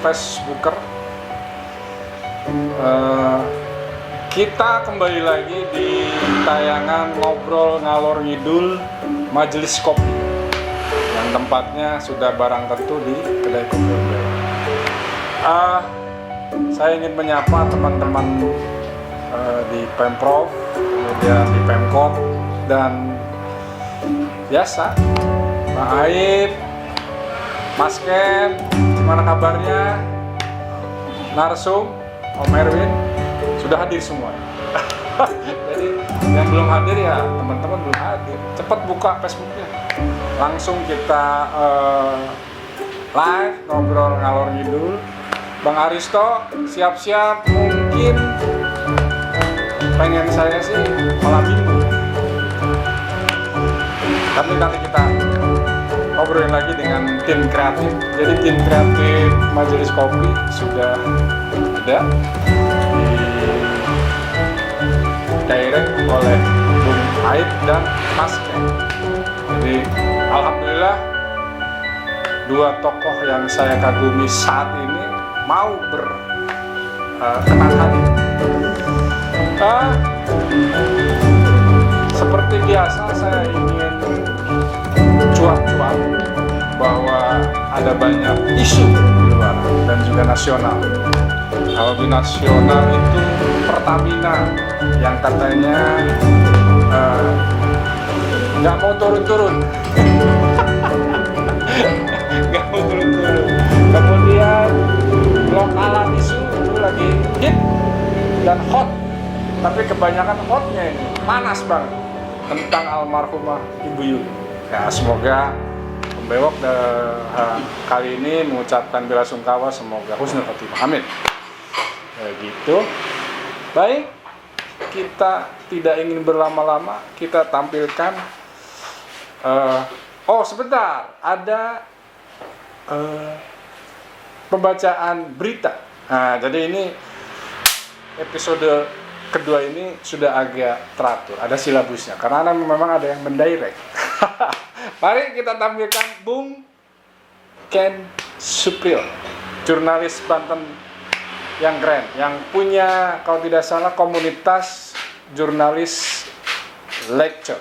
Facebooker. Kita kembali lagi di tayangan ngobrol ngalor ngidul Majelis Kopi, yang tempatnya sudah barang tentu di kedai kopi. Saya ingin menyapa teman-teman di Pemprov, kemudian di Pemkot, dan biasa Pak Aib, Mas Ken, gimana kabarnya? Narsum, Om Erwin, sudah hadir semua. Jadi yang belum hadir ya teman-teman belum hadir. Cepat buka Facebooknya. Langsung kita live ngobrol ngalor ngidul. Bang Aristo siap-siap, mungkin pengen saya sih malam minggu. Tapi nanti kita ngobrolin lagi dengan tim kreatif. Jadi tim kreatif Majelis Kopi sudah ada di direct oleh Bung Aib dan Mas Ken. Jadi alhamdulillah dua tokoh yang saya kagumi saat ini mau berkenan hati. Seperti biasa saya ingin cuap-cuap bahwa ada banyak isu di luar dan juga nasional. Kalau di nasional itu Pertamina yang katanya nggak mau turun-turun. Nggak mau turun-turun. Kemudian lokalan isu itu lagi hit dan hot, tapi kebanyakan hotnya ini panas banget tentang almarhumah Ibu Yuli. Ya, semoga pembewok kali ini mengucapkan bela sungkawa, semoga husnul khotimah. Amin. Begitu. Baik, kita tidak ingin berlama-lama, kita tampilkan. Sebentar, ada pembacaan berita. Nah, jadi ini episode kedua ini sudah agak teratur, ada silabusnya, karena memang ada yang mendirect. Mari kita tampilkan Bung Ken Supril, jurnalis Banten yang keren, yang punya kalau tidak salah komunitas jurnalis lecture.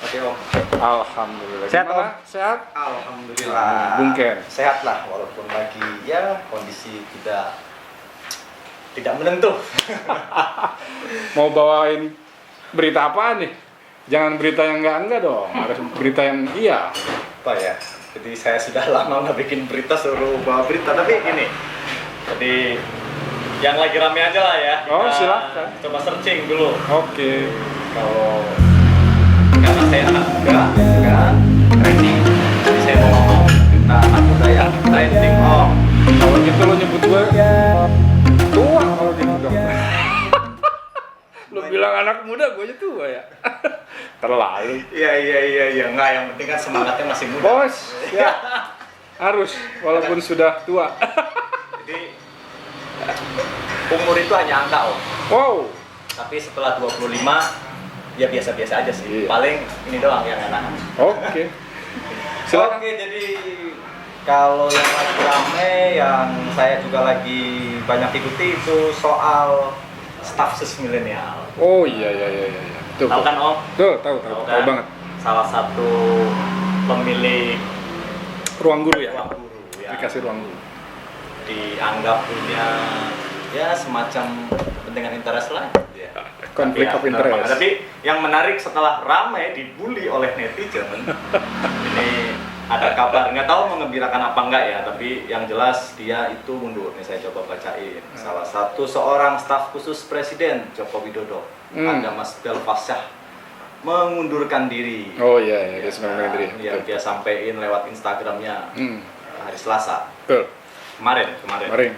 Oke Om. Alhamdulillah. Sehat Gimana? Om? Sehat? Alhamdulillah. Bung Ken. Sehat lah, walaupun lagi ya kondisi tidak menentu. Mau bawain berita apa nih? Jangan berita yang enggak dong, harus berita yang iya. Apa ya? Jadi saya sudah lama nggak bikin berita, suruh bawa berita. Tapi gini, jadi yang lagi rame aja lah ya. Oh, Kita silakan. coba searching dulu. Oke. Kalau karena saya anak muda, kan trending. Jadi saya mau ngomong kita anak muda yang trending. Oh, Kalau gitu lo nyebut gue tua kalau gitu dong. Lo bilang anak muda, gue aja tua ya. Terlalu. iya, enggak, yang penting kan semangatnya masih muda. Bos, ya. Harus, walaupun sudah tua. Jadi umur itu hanya angka Om. Wow. Tapi setelah 25 ya biasa-biasa aja sih. Iya. Paling ini doang yang enak. Oke. Silakan. Oke, jadi kalau yang lagi rame, yang saya juga lagi banyak ikuti itu soal staf sus milenial. Oh iya. Tuh. Tahu kan Om? Tuh, tahu kan? banget. Salah satu pemilik Ruang guru ya. ruang guru ya. Aplikasi ruang guru. Dianggap punya ya semacam kepentingan interest lah. Ya. Konflik of interest. Tapi yang menarik setelah ramai dibully oleh netizen, ini ada kabar, nggak tahu mengembirakan apa enggak ya, tapi yang jelas dia itu mundur. Nih saya coba bacain. Salah satu seorang staf khusus Presiden Joko Widodo, ada Mas Belfasyah, mengundurkan diri. Oh iya, dia sudah mengundurkan diri. Yang dia sampaikan lewat Instagramnya hari Selasa. Betul. Kemarin.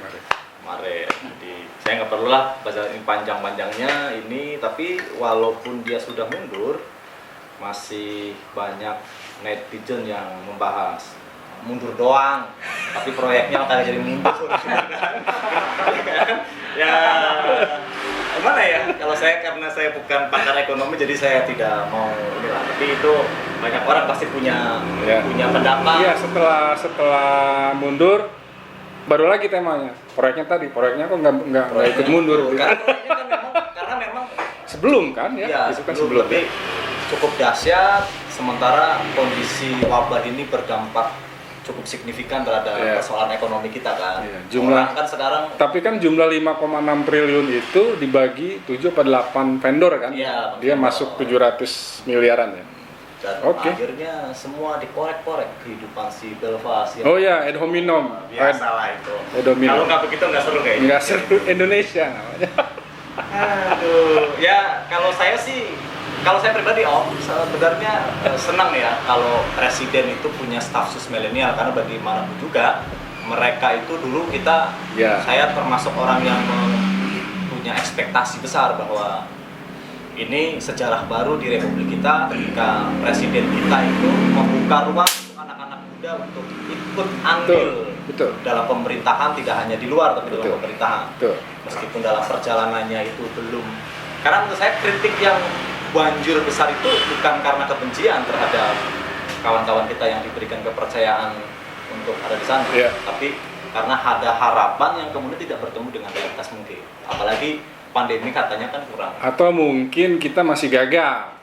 Jadi saya nggak perlu lah baca ini panjang-panjangnya ini, tapi walaupun dia sudah mundur, masih banyak netizen yang membahas mundur doang, tapi proyeknya kagak jadi mundur. Ya gimana ya, kalau saya karena saya bukan pakar ekonomi jadi saya tidak mau inilah, tapi itu banyak orang pasti punya pendapat. Iya, setelah mundur baru lagi temanya. Proyeknya kok nggak ikut mundur. Karena memang Sebelum kan ya, ya itu kan sebelum. tapi cukup dahsyat. Sementara kondisi wabah ini berdampak cukup signifikan terhadap persoalan ekonomi kita kan. Jumlah kan sekarang. Tapi kan jumlah 5,6 triliun itu dibagi 7 atau 8 vendor kan? Dia masuk 700 miliaran ya. Dan akhirnya semua dikorek-korek kehidupan si Belfast. Oh ya, ad hominem. Biasalah itu. Kalau nggak begitu nggak seru kayaknya. Nggak seru, Indonesia namanya. Aduh, ya kalau saya pribadi sebenarnya senang ya kalau presiden itu punya staf sus milenial, karena bagaimanapun juga mereka itu dulu saya termasuk orang yang punya ekspektasi besar bahwa ini sejarah baru di Republik kita ketika presiden kita itu membuka ruang untuk anak-anak muda untuk ikut andil dalam pemerintahan, tidak hanya di luar tapi dalam pemerintahan. Meskipun dalam perjalanannya itu belum, karena menurut saya kritik yang banjir besar itu bukan karena kebencian terhadap kawan-kawan kita yang diberikan kepercayaan untuk ada di sana, tapi karena ada harapan yang kemudian tidak bertemu dengan realitas mungkin, apalagi pandemi katanya kan kurang. Atau mungkin kita masih gagal.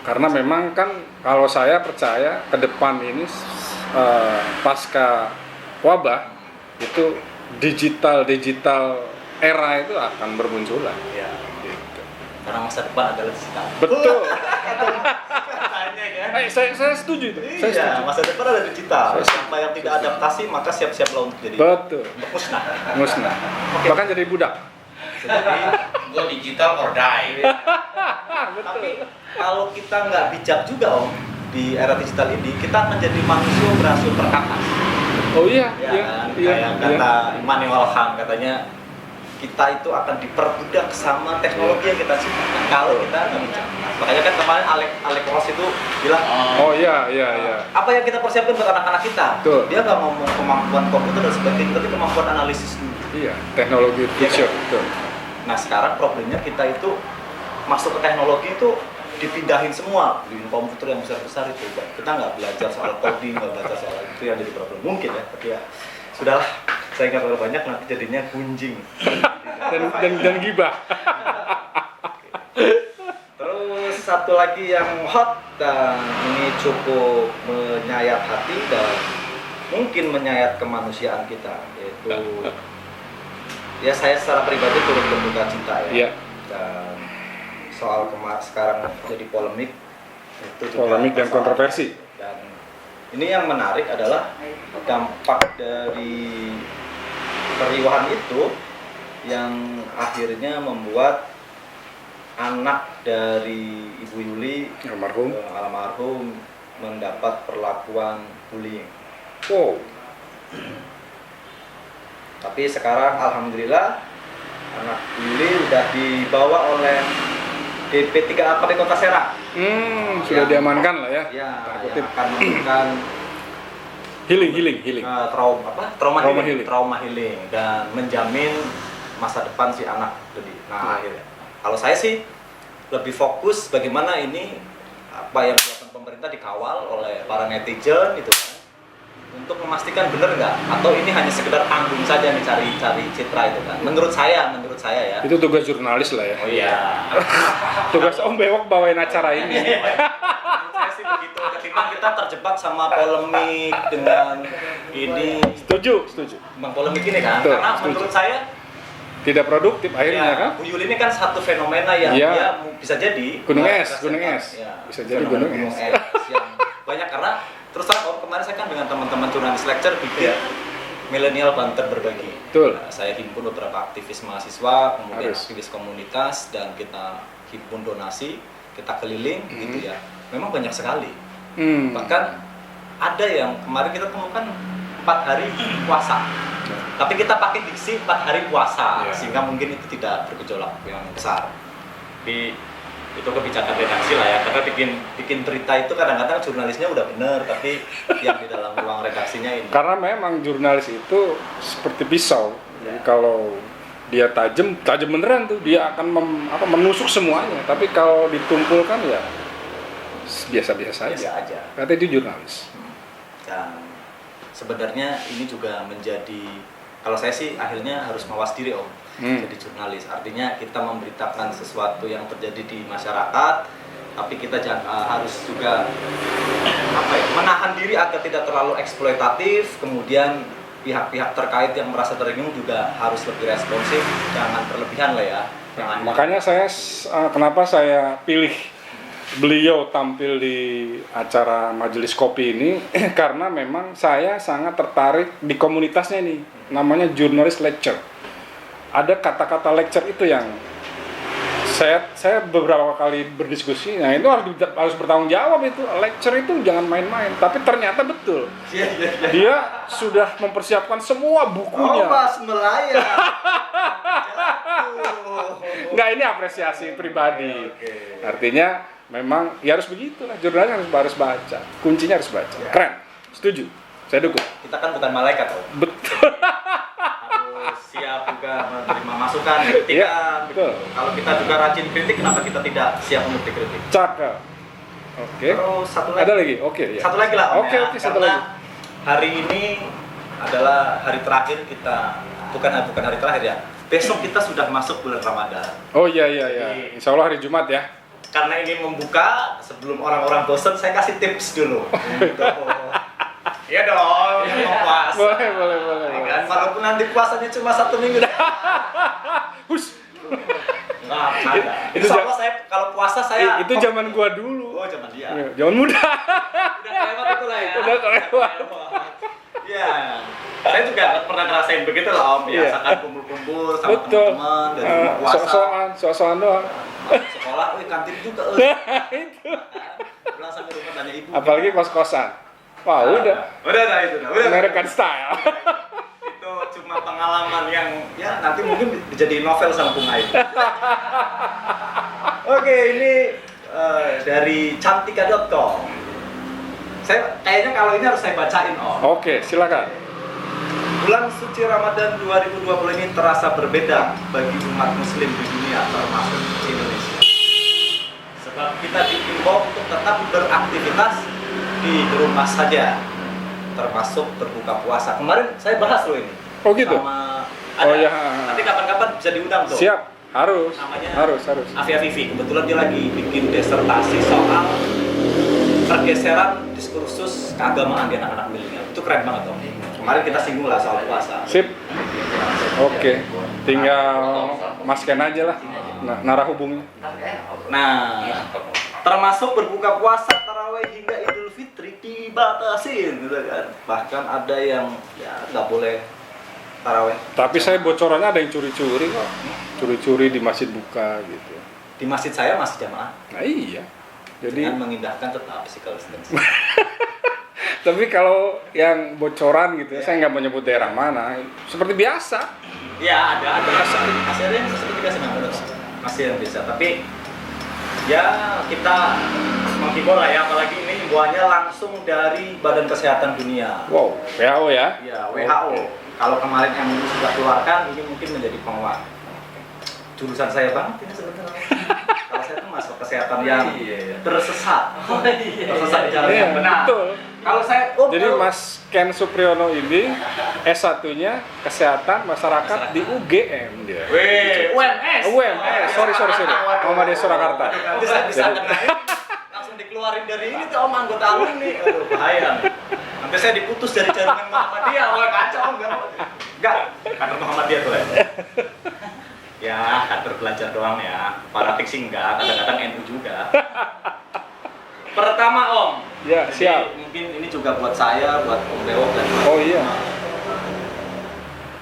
Karena memang kan kalau saya percaya ke depan ini pasca wabah itu digital era itu akan bermunculan. Ya. Gitu. Karena masa depan adalah digital. Betul. Katanya ya. Saya setuju itu. Iya, saya setuju. Masa depan adalah digital. Siapa yang tidak adaptasi maka siap-siaplah untuk jadi. Betul. Musnah. Okay. Bahkan jadi budak. Jadi gue digital or die. Tapi kalau kita nggak bijak juga Om, di era digital ini kita akan jadi manusia berhasil terkakas. Oh iya. Kayak kata Immanuel Kant, katanya kita itu akan diperbudak sama teknologi yang kita ciptakan kalau kita nggak bijak. Makanya kan kemarin Alex Ross itu bilang, apa yang kita persiapkan untuk anak-anak kita? Dia nggak ngomong kemampuan komputer dan sebagainya, tapi kemampuan analisis dulu. Iya, teknologi future. Nah sekarang problemnya kita itu masuk ke teknologi itu dipindahin semua di komputer yang besar-besar itu. Kita nggak belajar soal coding, nggak belajar soal itu yang jadi problem. Mungkin ya, tapi ya sudahlah. Saya nggak terlalu banyak, nanti jadinya gunjing dan gibah. Terus satu lagi yang hot dan ini cukup menyayat hati dan mungkin menyayat kemanusiaan kita, yaitu ya saya secara pribadi turut berduka cita ya. Dan soal sekarang jadi polemik itu juga polemik dan kontroversi. Dan ini yang menarik adalah dampak dari keriuhan itu yang akhirnya membuat anak dari Ibu Yuli almarhum mendapat perlakuan bullying. Wow. Tapi sekarang alhamdulillah anak Yuli udah dibawa oleh DP3A Kota Serang. Sudah diamankan lah ya. Ya, yang akan memberikan healing. trauma healing dan menjamin masa depan si anak jadi. Nah, akhirnya kalau saya sih lebih fokus bagaimana ini apa yang dilakukan pemerintah dikawal oleh para netizen gitu kan, untuk memastikan benar nggak atau ini hanya sekedar panggung saja nih cari citra itu kan. Menurut saya ya. Itu tugas jurnalis lah ya. Oh iya. Tugas Om Bewok bawain acara ini. Menurut saya sih begitu. Ketimbang kita terjebak sama polemik dengan ini. Setuju. Bang polemik ini kan. Karena menurut saya tidak produktif akhirnya kan. Bu Yuli ini kan satu fenomena yang dia bisa jadi gunung es. Bisa jadi gunung es. Yang banyak karena terus terang kemarin saya kan dengan teman-teman jurnalis lecture bikin milenial Banten berbagi. Betul. Nah, saya himpun beberapa aktivis mahasiswa, kemudian aktivis komunitas dan kita himpun donasi, kita keliling gitu ya. Memang banyak sekali. Bahkan ada yang kemarin kita temukan 4 hari puasa. Tapi kita pakai diksi 4 hari puasa sehingga mungkin itu tidak bergejolak yang besar. Tapi itu kebijakan redaksi lah ya, karena bikin berita itu kadang-kadang jurnalisnya udah bener tapi yang di dalam ruang redaksinya ini. Karena memang jurnalis itu seperti pisau. Jadi kalau dia tajam beneran tuh, dia akan menusuk semuanya. Tapi kalau ditumpulkan ya biasa-biasa aja. Kata itu jurnalis. Dan sebenarnya ini juga menjadi, kalau saya sih akhirnya harus mawas diri Om, jadi jurnalis. Artinya kita memberitakan sesuatu yang terjadi di masyarakat, tapi kita harus juga menahan diri agar tidak terlalu eksploitatif. Kemudian pihak-pihak terkait yang merasa tersinggung juga harus lebih responsif, jangan berlebihan lah ya. Makanya kenapa saya pilih beliau tampil di acara Majelis Kopi ini karena memang saya sangat tertarik di komunitasnya ini, namanya jurnalis lecture. Ada kata-kata lecture itu yang saya beberapa kali berdiskusi, nah itu harus bertanggung jawab. Itu lecture itu jangan main-main, tapi ternyata betul. Dia sudah mempersiapkan semua bukunya. Oh, Mas melayang. Nggak, ini apresiasi pribadi. Oke. Artinya memang ya harus begitulah, jurnalis harus baca, kuncinya harus baca. Keren, setuju, saya dukung. Kita kan bukan malaikat Om. Betul. Harus siap juga menerima masukan, Iya, kritikan. betul. Kalau kita juga rajin kritik, kenapa kita tidak siap untuk dikritik? Cakep. Oke. Terus satu lagi. Ada lagi? Oke, ya. Satu lagi lah Om, Oke, ya. satu Karena lagi. hari ini adalah hari terakhir kita, bukan hari terakhir ya. Besok kita sudah masuk bulan Ramadan. Oh iya. Jadi- Insya Allah hari Jumat ya. Karena ini membuka, sebelum orang-orang bosan, saya kasih tips dulu. Iya dong, mau puasa. Boleh. Ya kan? Walaupun nanti puasanya cuma 1 minggu. Hus. Nah, ada. Itu Insya Allah saya kalau puasa saya. Itu zaman gua dulu. Oh, zaman dia. Zaman muda. Udah kelewat itu lah ya. Udah kelewat. Iya. Saya juga pernah ngerasain begitu lah Om. Iya. Biasakan kumpul-kumpul sama Betul. teman-teman dari rumah puasa. Sok-sokan doang. Sekolah, kantin juga. Itu. Pulang sampai rumah tanya ibu. Apalagi kos-kosan. Wah, udah. Udah itu. Udah. American style. Itu cuma pengalaman yang ya nanti mungkin dijadiin novel sama Bung Aib. Oke, ini dari cantika.com. Saya kayaknya kalau ini harus saya bacain Om. Oke, silakan. Bulan suci Ramadan 2020 ini terasa berbeda bagi umat muslim di dunia termasuk Indonesia. Sebab kita diimbau untuk tetap beraktivitas di rumah saja, termasuk berbuka puasa. Kemarin saya bahas loh ini. Oh gitu? Sama ada. Oh ya. Nanti kapan-kapan bisa diundang tuh. Siap, harus. Namanya Harus. Afia Vivi. Kebetulan dia lagi bikin disertasi soal pergeseran diskursus keagamaan di anak-anak milenial. Itu keren banget Om. Kemarin kita singgung lah soal puasa. Sip. Oke. Tinggal Mas Ken aja lah. Narah hubungnya. Nah, termasuk berbuka puasa, tarawih hingga Idul Fitri dibatasin, gitu kan. Bahkan ada yang ya nggak boleh tarawih. Tapi saya bocorannya ada yang curi-curi kok. Curi-curi di masjid buka gitu. Di masjid saya masih jamaah. Nah iya. Jadi Dengan mengindahkan tetap physical distancing. tapi kalau yang bocoran gitu, saya nggak mau nyebut daerah mana. Seperti biasa. Ya ada masih ada yang seperti biasa memang masih yang bisa. Tapi ya kita menghimbau lah ya, apalagi ini himbauannya langsung dari Badan Kesehatan Dunia. Wow, WHO ya? Ya WHO. Kalau kemarin MUI sudah keluarkan, ini mungkin menjadi penguat. Jurusan saya banget ini sebenarnya. Kalau saya tuh masuk kesehatan yang tersesat. Tersesat di jalan yang benar. Betul. Kalau saya Jadi Mas Ken Supriyono ini S1-nya Kesehatan Masyarakat di UGM dia. UMS. UMS, sorry. Muhammadiyah Surakarta. Nanti saya bisa kenalin, langsung dikeluarin dari ini tuh Om, anggota alumni. Aduh, bahaya nih. Nanti saya diputus dari jaringan Muhammadiyah. Wah, kacau Om. Enggak, kader Muhammadiyah tuh ya. Ya, kader belajar doang ya. Fanatik sih enggak, kadang-kadang NU juga. Pertama Om. Ya, Jadi, siap. mungkin ini juga buat saya, buat Om Bewok dan buat Oh iya.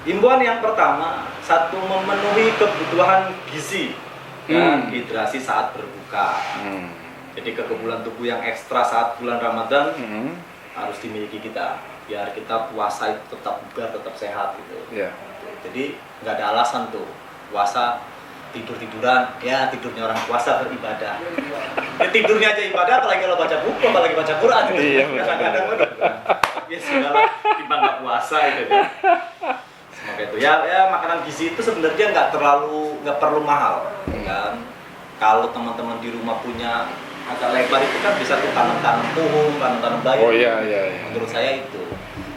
Himbauan yang pertama, satu, memenuhi kebutuhan gizi dan hidrasi saat berbuka. Jadi kekebalan tubuh yang ekstra saat bulan Ramadan harus dimiliki kita, biar kita puasa itu tetap bugar, tetap sehat gitu. Iya. Jadi nggak ada alasan tuh puasa tidur-tiduran, ya tidurnya orang puasa beribadah. Ya, tidurnya aja ibadah, apalagi kalau baca buku, apalagi baca Quran gitu. Iya, Kadang-kadang ya sudahlah, timbang nggak puasa gitu ya. Semoga itu ya makanan gizi itu sebenarnya nggak perlu mahal kan. Kalau teman-teman di rumah punya agak lebar itu kan bisa tuh tanam-tanam pohon, tanam-tanam bayam. Oh iya. Menurut saya itu.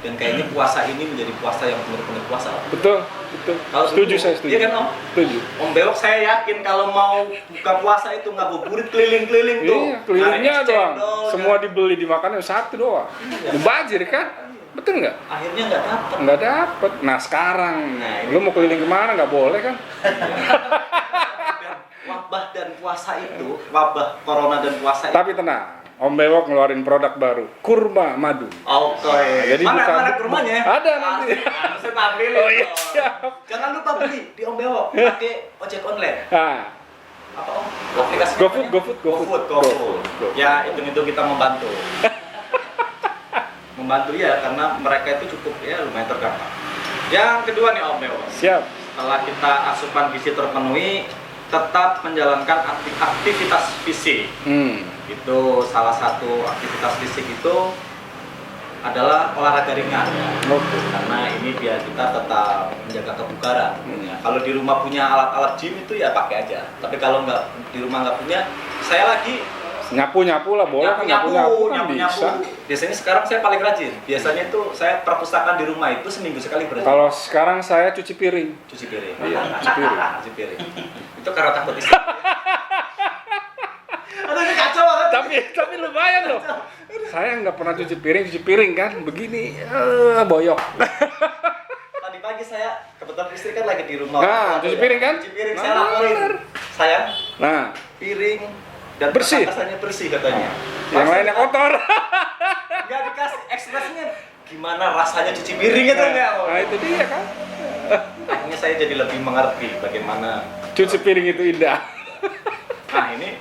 Dan kayaknya puasa ini menjadi puasa yang benar-benar puasa. Betul. Kalau Setuju dulu, saya setuju. Iya kan Om? Setuju. Om Bewok saya yakin kalau mau buka puasa itu ngabuburit keliling-keliling tuh. Iya, kelilingnya Narik doang. cendol, Semua dibeli dimakan yang satu doang. Mubazir kan? Betul nggak? akhirnya nggak dapat. Nggak dapet. Nah sekarang, Nah, ini- lu mau keliling kemana nggak boleh kan? Wabah dan puasa itu, wabah corona dan puasa itu. Tapi tenang, Om Bewok ngeluarin produk baru, kurma madu. Oke. Jadi Mana kurmanya? Ada nanti. Saya tampilin. Oh iya, dong. siap. Jangan lupa beli di Om Bewok pakai ojek online. Nah, Apa Om? Aplikasi GoFood, namanya? GoFood. GoFood. Ya, hitung-hitung kita membantu. Membantu ya, karena mereka itu cukup ya lumayan terdampak. Yang kedua nih Om Bewok. siap. Setelah kita asupan gizi terpenuhi, tetap menjalankan aktivitas fisik. Itu salah satu aktivitas fisik itu adalah olahraga ringan ya. Oke. Karena ini biar kita tetap menjaga kebugaran. Ya. Kalau di rumah punya alat-alat gym itu ya pakai aja. Tapi kalau nggak di rumah nggak punya, saya lagi Nyapu lah boleh kan, nyapu kan bisa. Biasanya sekarang saya paling rajin. Biasanya itu saya perpustakaan di rumah itu seminggu sekali bersih. Kalau sekarang saya cuci piring. Cuci piring. Iya, cuci piring. Cuci piring. Itu karena takut istri. Aduh ini kacau banget. Tapi lumayan loh. Saya nggak pernah cuci piring kan, begini boyok. Tadi pagi saya kebetulan istri kan lagi di rumah. Nah, cuci piring kan? Cuci piring saya laporin. Saya Nah, piring dan Bersih? perkapasannya bersih katanya. yang lainnya kotor. Nggak dikasih ekspresinya gimana rasanya cuci piring itu enggak? Nah, itu dia kan. Akhirnya saya jadi lebih mengerti bagaimana. Cuci piring itu indah. Nah ini,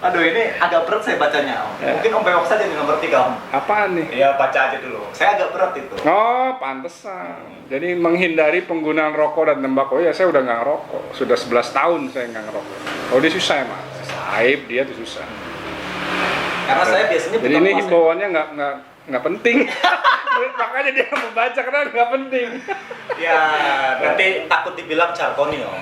aduh ini agak berat saya bacanya Om. Mungkin Om Bewok saja yang nomor 3 Om. Apaan nih? Iya baca aja dulu. Saya agak berat itu. Oh, pantesan. Jadi menghindari penggunaan rokok dan tembakau. Ya, saya udah nggak ngerokok. Sudah 11 tahun saya nggak ngerokok. Oh, dia susah emang. Saib dia tuh susah. Karena saya biasanya Jadi buka ini puasa- himbauannya nggak penting. Makanya dia membaca karena nggak penting. Ya, nanti takut dibilang jargoni Om.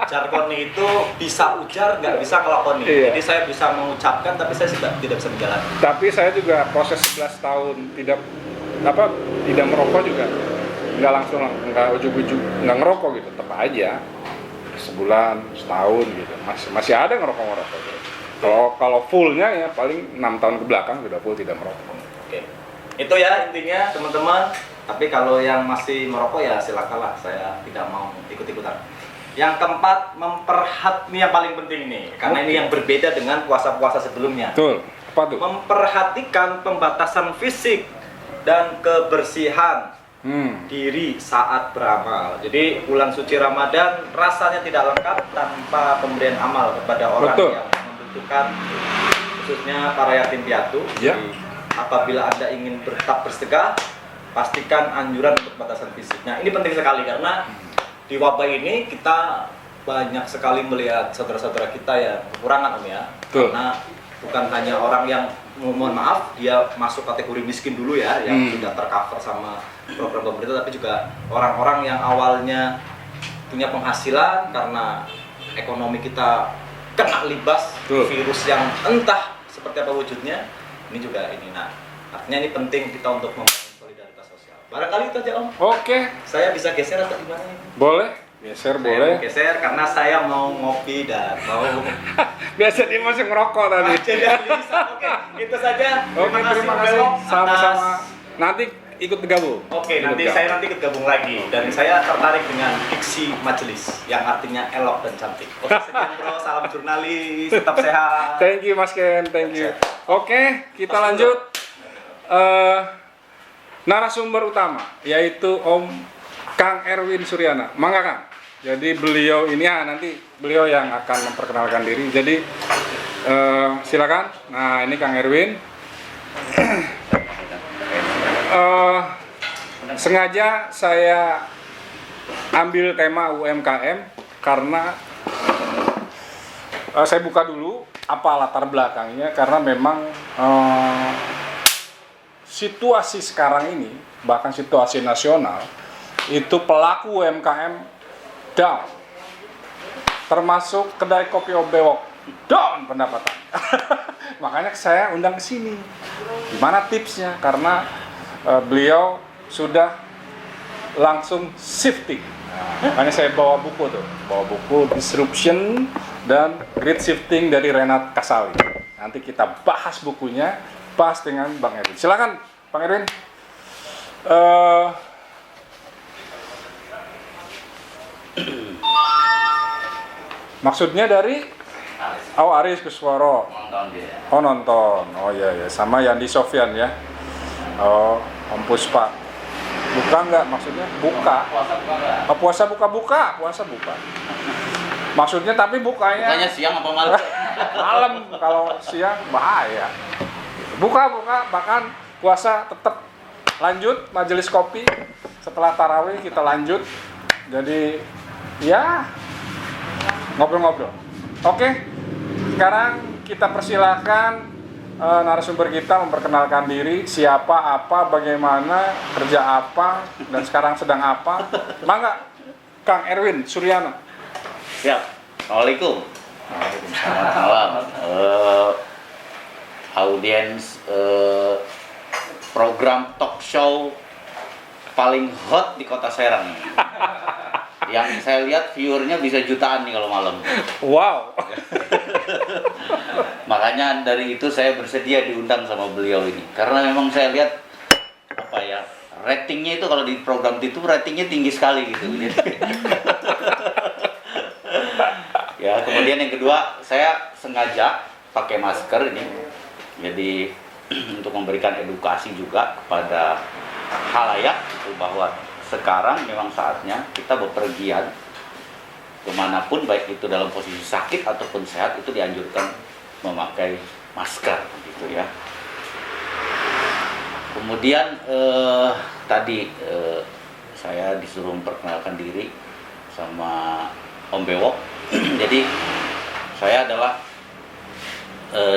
Jargoni itu bisa ujar, nggak bisa kelakoni. Iya. Jadi saya bisa mengucapkan, tapi saya tidak bisa menjalankan. Tapi saya juga proses 11 tahun tidak merokok juga nggak langsung nggak ujuk-ujuk nggak ngerokok gitu, tetap aja sebulan setahun gitu masih ada ngerokok gitu. Kalau fullnya ya paling 6 tahun ke belakang sudah full tidak merokok. Oke, itu ya intinya teman-teman. Tapi kalau yang masih merokok ya silakanlah, saya tidak mau ikut-ikutan. Yang keempat, ini yang paling penting nih, karena ini yang berbeda dengan puasa-puasa sebelumnya. Betul. Apa tuh? Memperhatikan pembatasan fisik dan kebersihan diri saat beramal. Jadi bulan suci Ramadan rasanya tidak lengkap tanpa pemberian amal kepada orang Betul. yang membutuhkan, khususnya para yatim piatu. Ya. Jadi apabila Anda ingin tetap bersedekah, pastikan anjuran untuk batasan fisiknya. Ini penting sekali karena di wabah ini kita banyak sekali melihat saudara-saudara kita yang kekurangan Om ya. Betul. Karena bukan hanya orang yang mohon maaf dia masuk kategori miskin dulu ya, yang sudah tercover sama program pemerintah, tapi juga orang-orang yang awalnya punya penghasilan karena ekonomi kita kena libas virus yang entah seperti apa wujudnya. Ini juga ini. Nah, artinya ini penting kita untuk membangun solidaritas sosial. Barangkali itu aja Om. Oke, Saya bisa geser atau gimana ini? boleh. Geser Saya boleh. mau geser karena saya mau ngopi dan mau Biasa dia masih ngerokok tadi. tidak bisa. Oke, itu saja. Oke, terima kasih. Belok Sama-sama. atas- Nanti ikut bergabung. Oke, nanti Ikut saya nanti gabung lagi dan saya tertarik dengan diksi majelis yang artinya elok dan cantik. Oke, sekian bro, salam jurnalis, tetap sehat. Thank you Mas Ken, thank you. Oke, kita Tos lanjut. Narasumber utama yaitu Om Kang Erwin Suryana. Mangga Kang. Jadi beliau ini nanti beliau yang akan memperkenalkan diri. Jadi silakan. Nah, ini Kang Erwin. Sengaja saya ambil tema UMKM karena saya buka dulu apa latar belakangnya, karena memang situasi sekarang ini, bahkan situasi nasional, itu pelaku UMKM down, termasuk kedai kopi Om Bewok down pendapatan. makanya saya undang ke sini. Gimana tipsnya? Karena beliau sudah langsung shifting. Nah, makanya saya bawa buku Disruption dan Great Shifting dari Renat Kasali. Nanti kita bahas bukunya pas dengan Bang Erwin. Silakan Bang Erwin. Maksudnya dari Aris Kusworo. Nonton dia. Oh nonton. Oh iya sama Yandi Sofyan ya. Oh Om Puspa. Buka nggak maksudnya? Buka. Puasa buka nggak? Oh, puasa buka. Maksudnya tapi bukanya Bukanya siang apa malam? malam. Kalau siang bahaya. Buka bahkan puasa tetap lanjut majelis kopi. Setelah tarawih kita lanjut. Jadi ya ngobrol-ngobrol. Oke, sekarang kita persilakan narasumber kita memperkenalkan diri, siapa, apa, bagaimana, kerja apa, dan sekarang sedang apa. Mangga, Kang Erwin Suryana. Siap. Assalamualaikum. Selamat malam. Audiens program talk show paling hot di Kota Serang. Yang saya lihat viewernya bisa jutaan nih kalau malam. Wow. Makanya dari itu saya bersedia diundang sama beliau ini. Karena memang saya lihat ratingnya itu kalau di program itu ratingnya tinggi sekali gitu. Ya, kemudian yang kedua saya sengaja pakai masker ini. Jadi untuk memberikan edukasi juga kepada khalayak itu bahwa sekarang memang saatnya kita bepergian kemanapun, baik itu dalam posisi sakit ataupun sehat, itu dianjurkan memakai masker gitu ya. Kemudian tadi saya disuruh memperkenalkan diri sama Om Bewok. Jadi saya adalah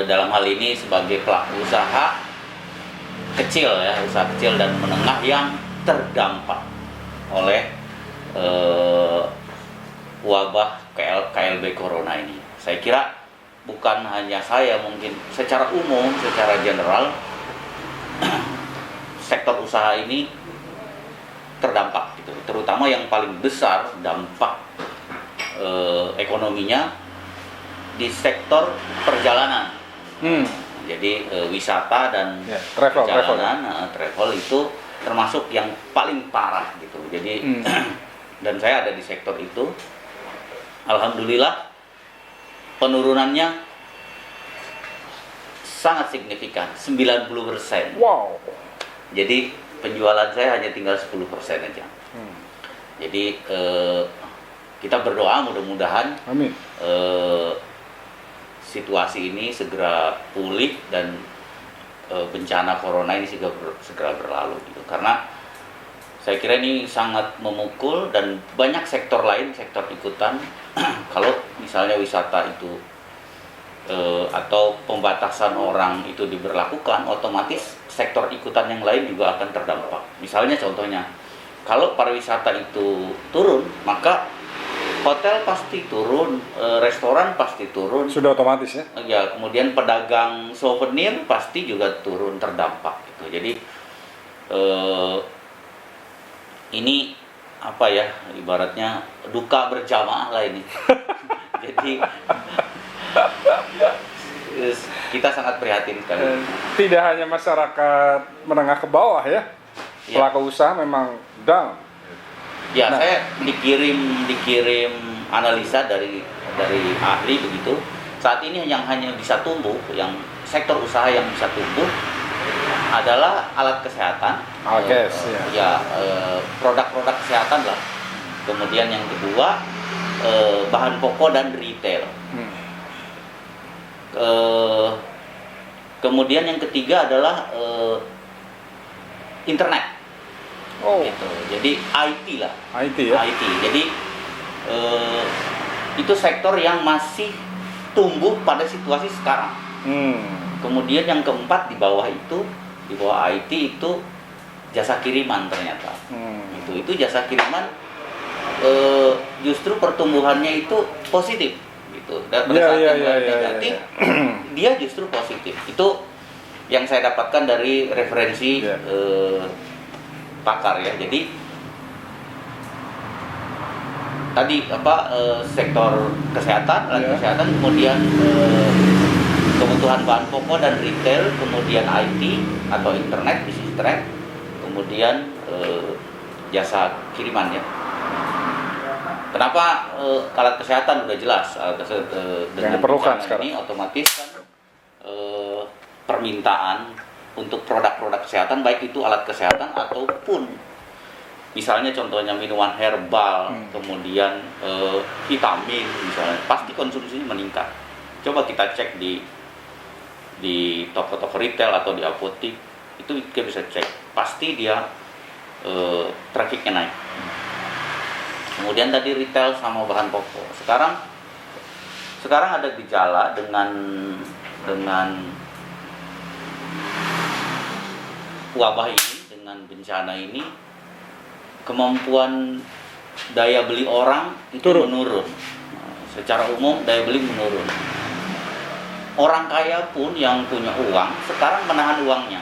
dalam hal ini sebagai pelaku usaha kecil ya, usaha kecil dan menengah yang terdampak oleh wabah KLB Corona ini. Saya kira bukan hanya saya, mungkin secara umum, secara general sektor usaha ini terdampak gitu. Terutama yang paling besar dampak ekonominya di sektor perjalanan. Jadi wisata dan perjalanan, travel itu termasuk yang paling parah gitu. Jadi dan saya ada di sektor itu. Alhamdulillah penurunannya sangat signifikan, 90%. Wow. Jadi penjualan saya hanya tinggal 10% aja. Jadi kita berdoa mudah-mudahan Amin. Situasi ini segera pulih dan bencana corona ini segera berlalu gitu. Karena saya kira ini sangat memukul dan banyak sektor lain, sektor ikutan. Kalau misalnya wisata itu atau pembatasan orang itu diberlakukan, otomatis sektor ikutan yang lain juga akan terdampak. Misalnya contohnya, kalau pariwisata itu turun, maka hotel pasti turun, restoran pasti turun. Sudah otomatis ya? Ya, kemudian pedagang souvenir pasti juga turun terdampak gitu. Jadi ini apa ya, ibaratnya duka berjamaah lah ini. Jadi kita sangat prihatin sekali. Tidak hanya masyarakat menengah ke bawah ya, pelaku usaha memang down. Ya, saya dikirim analisa dari ahli begitu. Saat ini yang hanya bisa tumbuh, yang sektor usaha yang bisa tumbuh adalah alat kesehatan. Produk-produk kesehatan lah. Kemudian yang kedua bahan pokok dan retail. Kemudian yang ketiga adalah internet. Gitu. Jadi IT lah. IT ya. IT. Jadi itu sektor yang masih tumbuh pada situasi sekarang. Kemudian yang keempat di bawah IT itu jasa kiriman ternyata. Itu jasa kiriman justru pertumbuhannya itu positif gitu. Dan pada saat yang lain negatif, dia justru positif. Itu yang saya dapatkan dari referensi pakar ya. Jadi tadi sektor kesehatan, kesehatan, kemudian kebutuhan bahan pokok dan retail, kemudian IT atau internet, bisnis internet, kemudian jasa kiriman ya. Kenapa alat kesehatan udah jelas dengan diperlukan bencana ini otomatis kan permintaan untuk produk-produk kesehatan baik itu alat kesehatan ataupun misalnya contohnya minuman herbal, kemudian vitamin misalnya, pasti konsumsinya meningkat. Coba kita cek di toko-toko retail atau di apotek, itu kita bisa cek, pasti dia trafiknya naik. Kemudian tadi retail sama bahan pokok. Sekarang ada gejala dengan wabah ini, dengan bencana ini, kemampuan daya beli orang itu menurun. Secara umum daya beli menurun. Orang kaya pun yang punya uang sekarang menahan uangnya.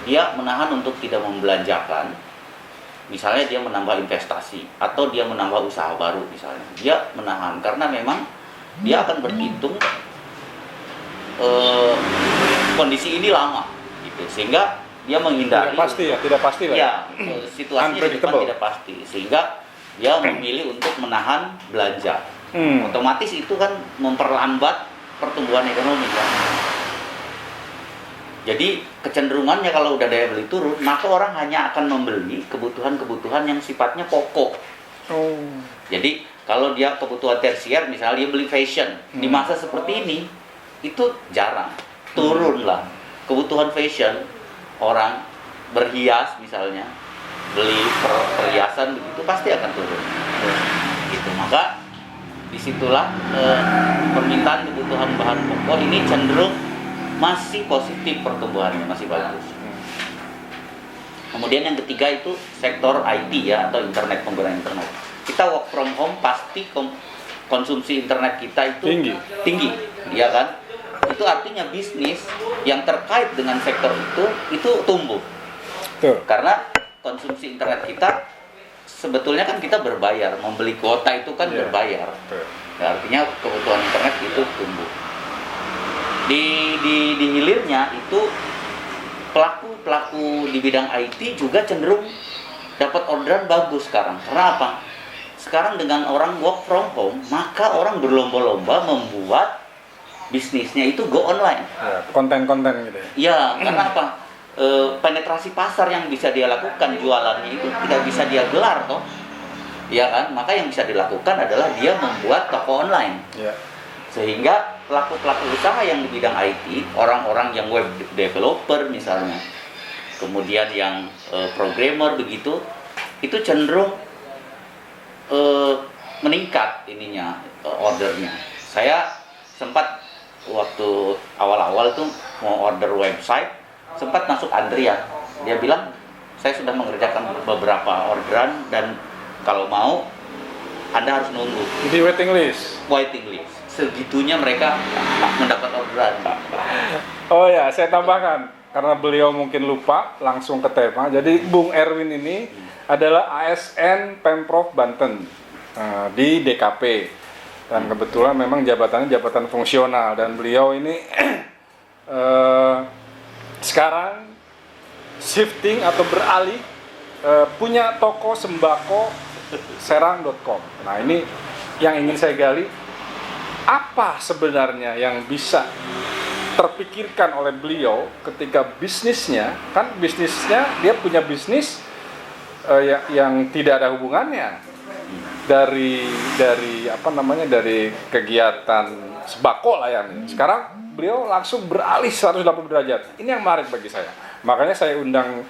Dia menahan untuk tidak membelanjakan. Misalnya dia menambah investasi atau dia menambah usaha baru misalnya. Dia menahan karena memang dia akan berhitung kondisi ini lama gitu. Sehingga dia menghindari tidak pasti lah. Ya, situasinya di depan tidak pasti. Sehingga dia memilih untuk menahan belanja. Otomatis itu kan memperlambat pertumbuhan ekonomi kan. Jadi kecenderungannya kalau udah daya beli turun, maka orang hanya akan membeli kebutuhan-kebutuhan yang sifatnya pokok. Jadi kalau dia kebutuhan tersier, misalnya dia beli fashion, di masa seperti ini itu jarang, turun lah. Kebutuhan fashion, orang berhias misalnya, beli perhiasan begitu pasti akan turun. Gitu. Maka disitulah permintaan kebutuhan bahan pokok ini cenderung masih positif pertumbuhannya, masih bagus. Kemudian yang ketiga itu sektor IT ya, atau internet, penggunaan internet. Kita work from home pasti konsumsi internet kita itu tinggi, ya kan? Itu artinya bisnis yang terkait dengan sektor itu tumbuh. Karena konsumsi internet kita sebetulnya kan kita berbayar, membeli kuota itu kan berbayar. Nah, artinya kebutuhan internet itu tumbuh. Di hilirnya itu pelaku di bidang IT juga cenderung dapat orderan bagus sekarang. Karena apa? Sekarang dengan orang work from home, maka orang berlomba-lomba membuat bisnisnya itu go online. Konten-konten gitu ya. Ya, karena apa? Penetrasi pasar yang bisa dia lakukan, jualannya itu tidak bisa dia gelar toh. Ya kan? Maka yang bisa dilakukan adalah dia membuat toko online. Sehingga pelaku-pelaku usaha yang di bidang IT, orang-orang yang web developer misalnya, kemudian yang programmer begitu, itu cenderung meningkat ordernya. Saya sempat waktu awal-awal tuh mau order website, sempat masuk antrian. Dia bilang, saya sudah mengerjakan beberapa orderan dan kalau mau Anda harus nunggu. Di waiting list. Segitunya mereka mendapat orderan. Oh ya, saya tambahkan karena beliau mungkin lupa langsung ke tema. Jadi Bung Erwin ini adalah ASN Pemprov Banten di DKP dan kebetulan memang jabatannya jabatan fungsional dan beliau ini sekarang shifting atau beralih punya toko sembako serang.com. Nah ini yang ingin saya gali. Apa sebenarnya yang bisa terpikirkan oleh beliau ketika bisnisnya dia punya bisnis yang tidak ada hubungannya dari kegiatan sembako lah ya. Sekarang beliau langsung beralih 180 derajat. Ini yang menarik bagi saya. Makanya saya undang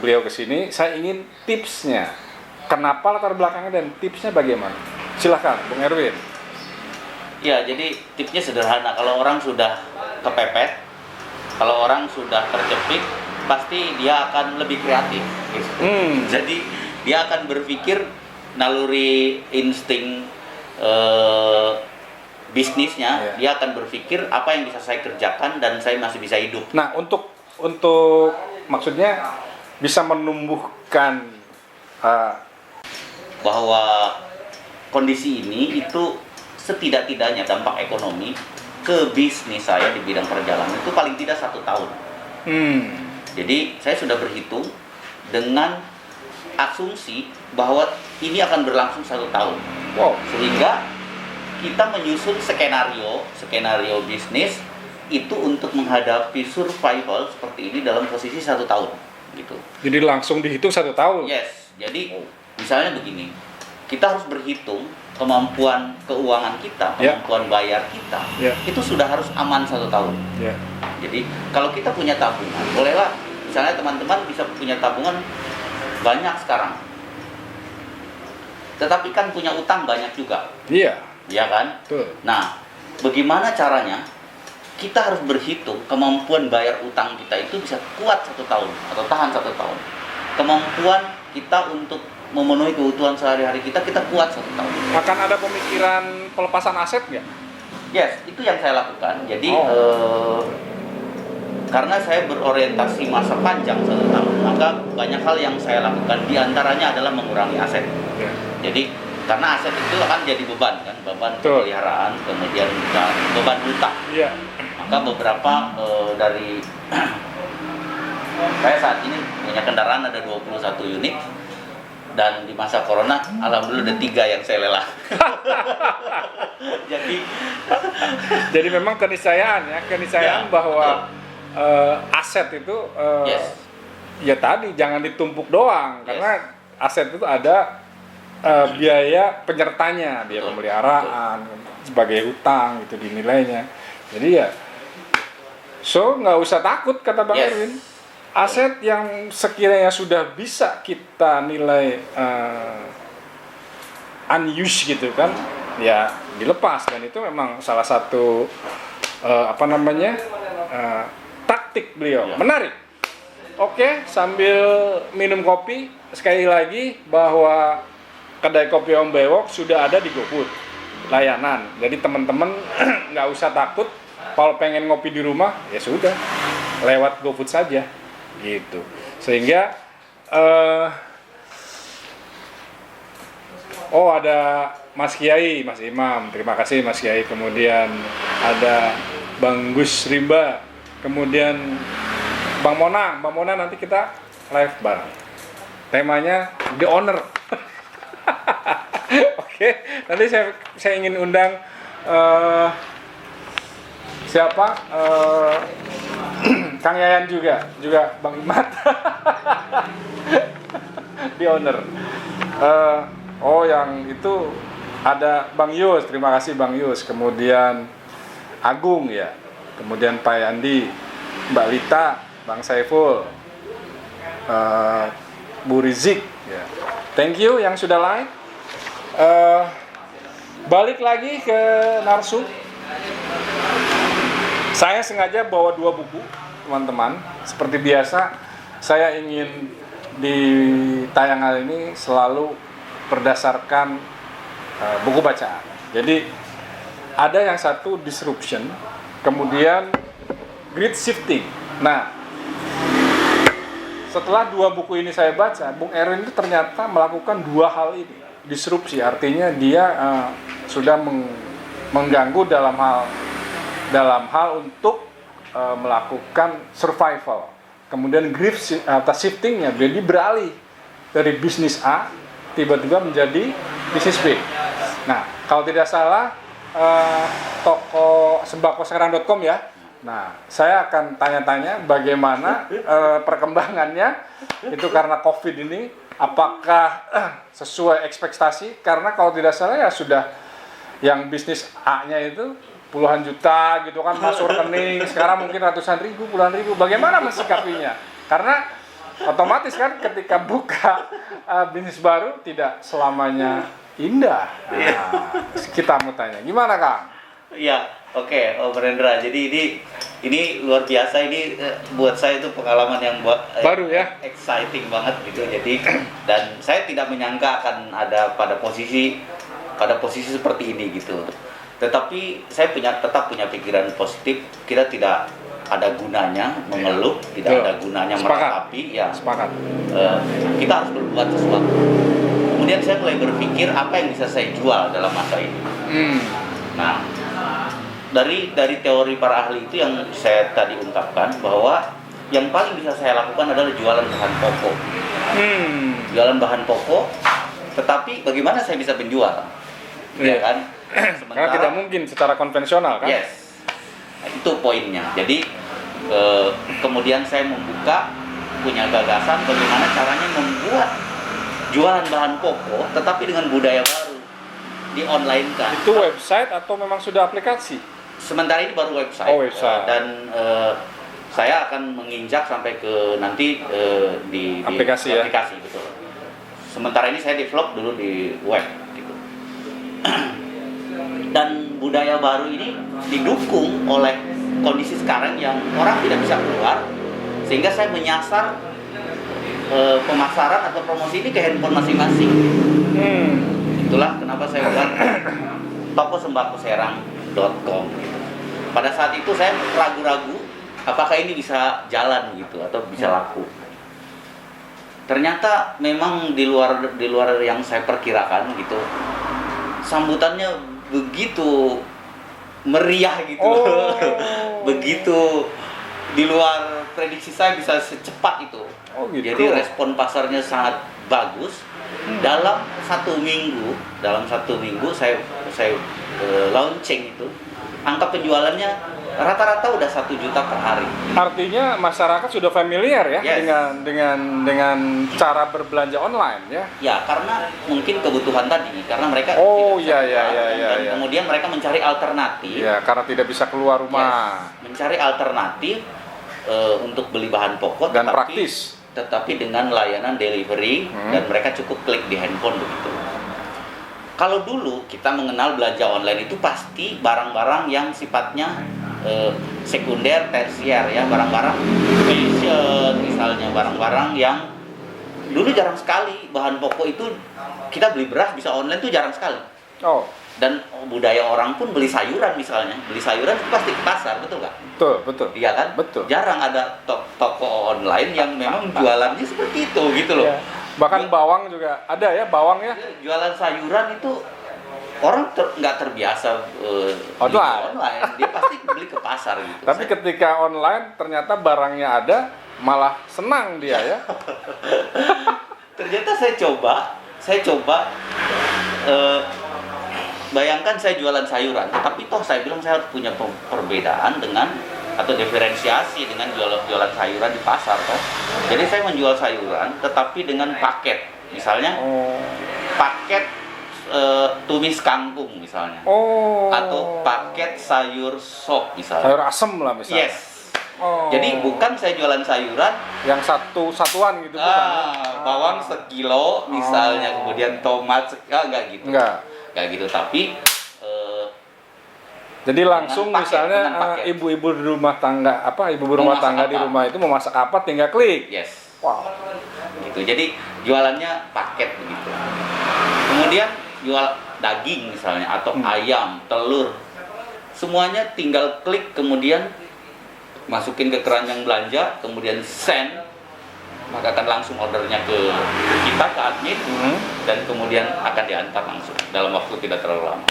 beliau ke sini. Saya ingin tipsnya. Kenapa latar belakangnya dan tipsnya bagaimana? Silahkan, Bung Erwin. Ya, jadi tipsnya sederhana. Kalau orang sudah kepepet, kalau orang sudah terjepit, pasti dia akan lebih kreatif. Gitu. Jadi dia akan berpikir naluri insting bisnisnya, Iya. dia akan berpikir apa yang bisa saya kerjakan dan saya masih bisa hidup. Nah, untuk maksudnya bisa menumbuhkan Bahwa kondisi ini itu setidak-tidaknya dampak ekonomi ke bisnis saya di bidang perjalanan itu paling tidak 1 tahun. Jadi saya sudah berhitung dengan asumsi bahwa ini akan berlangsung 1 tahun. wow, Sehingga kita menyusun skenario bisnis itu untuk menghadapi survival seperti ini dalam posisi 1 tahun gitu. jadi langsung dihitung 1 tahun. Yes, jadi misalnya begini, kita harus berhitung kemampuan keuangan kita, Ya. kemampuan bayar kita, Ya. itu sudah harus aman 1 tahun. Ya. Jadi kalau kita punya tabungan, bolehlah misalnya teman-teman bisa punya tabungan banyak sekarang. Tetapi kan punya utang banyak juga, Iya, ya kan? betul. Nah, bagaimana caranya? Kita harus berhitung kemampuan bayar utang kita itu bisa kuat 1 tahun atau tahan 1 tahun. Kemampuan kita untuk memenuhi kebutuhan sehari-hari kita kuat 1 tahun. Akan ada pemikiran pelepasan aset nggak? Yes, itu yang saya lakukan. Jadi Oh. karena saya berorientasi masa panjang 1 tahun, maka banyak hal yang saya lakukan. Di antaranya adalah mengurangi aset. Ya. Jadi karena aset itu akan jadi beban kan, beban Betul. pemeliharaan, kemudian juga beban hutang. Iya. Maka beberapa dari saya saat ini punya kendaraan ada 21 unit dan di masa corona alhamdulillah ada 3 yang saya lelang. Jadi memang keniscayaan Ya, bahwa aset itu Yes. ya tadi jangan ditumpuk doang, Yes. karena aset itu ada biaya penyertanya, biaya Betul. pemeliharaan sebagai hutang itu dinilainya. Jadi ya nggak usah takut kata Bang Yes. Erwin. Aset yang sekiranya sudah bisa kita nilai unused gitu kan, ya dilepas, dan itu memang salah satu taktik beliau. Ya. Menarik. Oke, sambil minum kopi, sekali lagi bahwa kedai kopi Om Bewok sudah ada di GoFood layanan. Jadi teman-teman nggak usah takut kalau pengen ngopi di rumah, ya sudah lewat GoFood saja gitu. Sehingga ada Mas Kiai, Mas Imam, terima kasih Mas Kiai. Kemudian ada Bang Gus Rimba, kemudian Bang Mona nanti kita live bareng. Temanya The Owner. Oke, nanti saya ingin undang siapa? Kang Yayan juga Bang Imat. The Owner. Yang itu ada Bang Yus, terima kasih Bang Yus. Kemudian Agung ya, kemudian Pak Yandi, Mbak Lita, Bang Saiful, Bu Rizik ya. Thank you yang sudah like. Balik lagi ke narsum. Saya sengaja bawa 2 buku, teman-teman. Seperti biasa, saya ingin di tayangan ini selalu berdasarkan buku bacaan. Jadi ada yang satu disruption, kemudian grid shifting. Nah, setelah 2 buku ini saya baca, Bung Erwin itu ternyata melakukan 2 hal ini. Disrupsi artinya dia sudah mengganggu dalam hal untuk melakukan survival. Kemudian grid shiftingnya, jadi beralih dari bisnis A tiba-tiba menjadi bisnis B. Nah, kalau tidak salah toko sembakosekarang.com ya. Nah, saya akan tanya-tanya bagaimana perkembangannya itu karena COVID ini, apakah sesuai ekspektasi? Karena kalau tidak salah ya sudah yang bisnis A-nya itu puluhan juta gitu kan masuk rekening, sekarang mungkin ratusan ribu, puluhan ribu. Bagaimana mensikapinya? Karena otomatis kan ketika buka bisnis baru tidak selamanya indah. Nah, kita mau tanya, gimana Kang? Iya, oke, Om Rendra. Jadi ini luar biasa, ini buat saya itu pengalaman yang baru ya, exciting banget gitu. Jadi dan saya tidak menyangka akan ada pada posisi seperti ini gitu. Tetapi saya tetap punya pikiran positif. Kita tidak ada gunanya mengeluh, tidak ada gunanya meratapi. Ya, Sepakat. kita harus berbuat sesuatu. Kemudian saya mulai berpikir apa yang bisa saya jual dalam masa ini. Nah, dari teori para ahli itu yang saya tadi ungkapkan bahwa yang paling bisa saya lakukan adalah jualan bahan pokok. Jualan bahan pokok, tetapi bagaimana saya bisa menjual? Ya kan? Karena tidak mungkin secara konvensional kan? Yes, nah, itu poinnya. Jadi kemudian saya punya gagasan bagaimana caranya membuat jualan bahan pokok, tetapi dengan budaya baru di online kan. Itu website atau memang sudah aplikasi? Sementara ini baru website. Oh, website. Dan saya akan menginjak sampai ke nanti di aplikasi, aplikasi betul. Sementara ini saya develop dulu di web gitu. Dan budaya baru ini didukung oleh kondisi sekarang yang orang tidak bisa keluar, sehingga saya menyasar pemasaran atau promosi ini ke handphone masing-masing. Itulah kenapa saya buat tokosembakoserang.com gitu. Pada saat itu saya ragu-ragu apakah ini bisa jalan gitu atau bisa laku. Ternyata memang di luar yang saya perkirakan gitu. Sambutannya begitu meriah gitu. Begitu di luar prediksi saya bisa secepat itu. Gitu. Jadi respon pasarnya sangat bagus. Dalam satu minggu saya launching itu, angka penjualannya rata-rata udah 1 juta per hari. Artinya masyarakat sudah familiar ya, Yes. dengan cara berbelanja online ya. Ya, karena mungkin kebutuhan tadi, karena mereka iya. kemudian mereka mencari alternatif. Ya, karena tidak bisa keluar rumah. Yes, mencari alternatif untuk beli bahan pokok Dan praktis. Tetapi dengan layanan delivery dan mereka cukup klik di handphone begitu. Kalau dulu kita mengenal belanja online itu pasti barang-barang yang sifatnya sekunder, tersier ya, barang-barang fashion misalnya, barang-barang yang dulu jarang sekali bahan pokok itu kita beli beras bisa online tuh jarang sekali. Dan budaya orang pun beli sayuran misalnya, beli sayuran itu pasti ke pasar, betul nggak? Betul. Iya kan? Betul. Jarang ada toko online yang memang jualannya seperti itu gitu loh. Ya. Bahkan bawang juga ada ya, bawang ya. Jualan sayuran itu orang nggak terbiasa beli online, dia pasti beli ke pasar gitu. Tapi ketika online ternyata barangnya ada, malah senang dia ya. Ternyata saya coba bayangkan saya jualan sayuran, tapi toh saya bilang saya harus punya perbedaan dengan atau diferensiasi dengan jualan sayuran di pasar toh. Jadi saya menjual sayuran tetapi dengan paket. Misalnya paket tumis kangkung misalnya. Atau paket sayur sop misalnya. Sayur asem lah misalnya. Yes. Jadi bukan saya jualan sayuran yang satuan gitu bukan. Bawang sekilo misalnya, kemudian tomat enggak gitu. Enggak gitu, tapi jadi langsung misalnya ibu-ibu di rumah tangga ibu-ibu rumah tangga di rumah itu mau masak apa tinggal klik. Yes. Wow. Gitu. Jadi jualannya paket begitu. Kemudian jual daging misalnya atau ayam, telur. Semuanya tinggal klik kemudian masukin ke keranjang belanja, kemudian send, maka akan langsung ordernya ke kita, ke admin, dan kemudian akan diantar langsung dalam waktu tidak terlalu lama.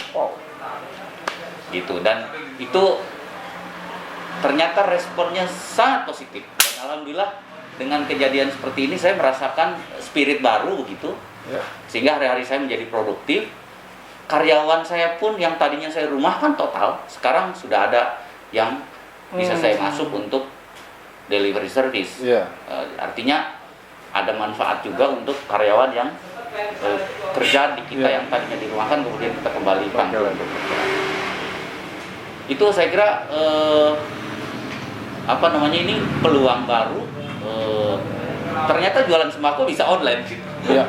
Gitu. Dan itu ternyata responnya sangat positif. Dan alhamdulillah dengan kejadian seperti ini saya merasakan spirit baru begitu. Sehingga hari-hari saya menjadi produktif. Karyawan saya pun yang tadinya saya rumahkan total, sekarang sudah ada yang bisa saya masuk untuk delivery service. Artinya ada manfaat juga untuk karyawan yang kerja di kita yang tadinya dirumahkan kemudian kita kembali panggil. Itu saya kira ini peluang baru. Ternyata jualan sembako bisa online gitu. Iya.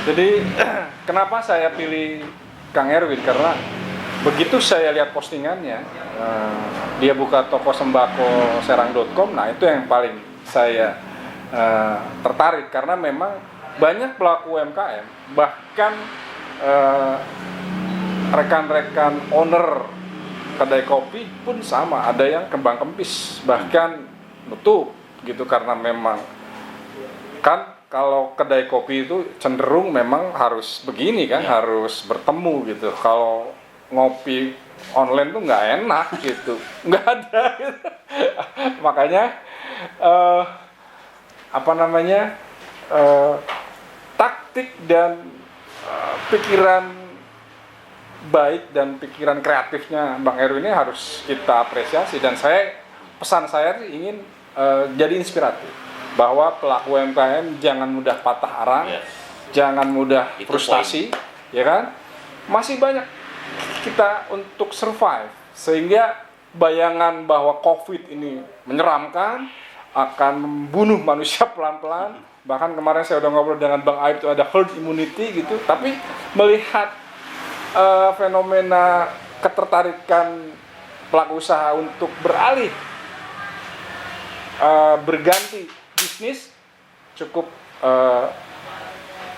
Jadi kenapa saya pilih Kang Erwin, karena begitu saya lihat postingannya, dia buka toko sembako serang.com, nah itu yang paling saya tertarik karena memang banyak pelaku UMKM bahkan rekan-rekan owner kedai kopi pun sama, ada yang kembang kempis, bahkan nutup gitu, karena memang kan kalau kedai kopi itu cenderung memang harus begini kan, harus bertemu gitu. Kalau ngopi online tuh nggak enak gitu, nggak ada gitu. Makanya taktik dan pikiran baik dan pikiran kreatifnya Bang Erwin ini harus kita apresiasi, dan pesan saya ingin jadi inspiratif bahwa pelaku UMKM jangan mudah patah arang, jangan mudah Itu frustasi, ya kan? Masih banyak kita untuk survive, sehingga bayangan bahwa COVID ini menyeramkan, akan membunuh manusia pelan-pelan. Bahkan kemarin saya udah ngobrol dengan Bang Aib, itu ada herd immunity gitu. Tapi melihat fenomena ketertarikan pelaku usaha untuk beralih berganti bisnis cukup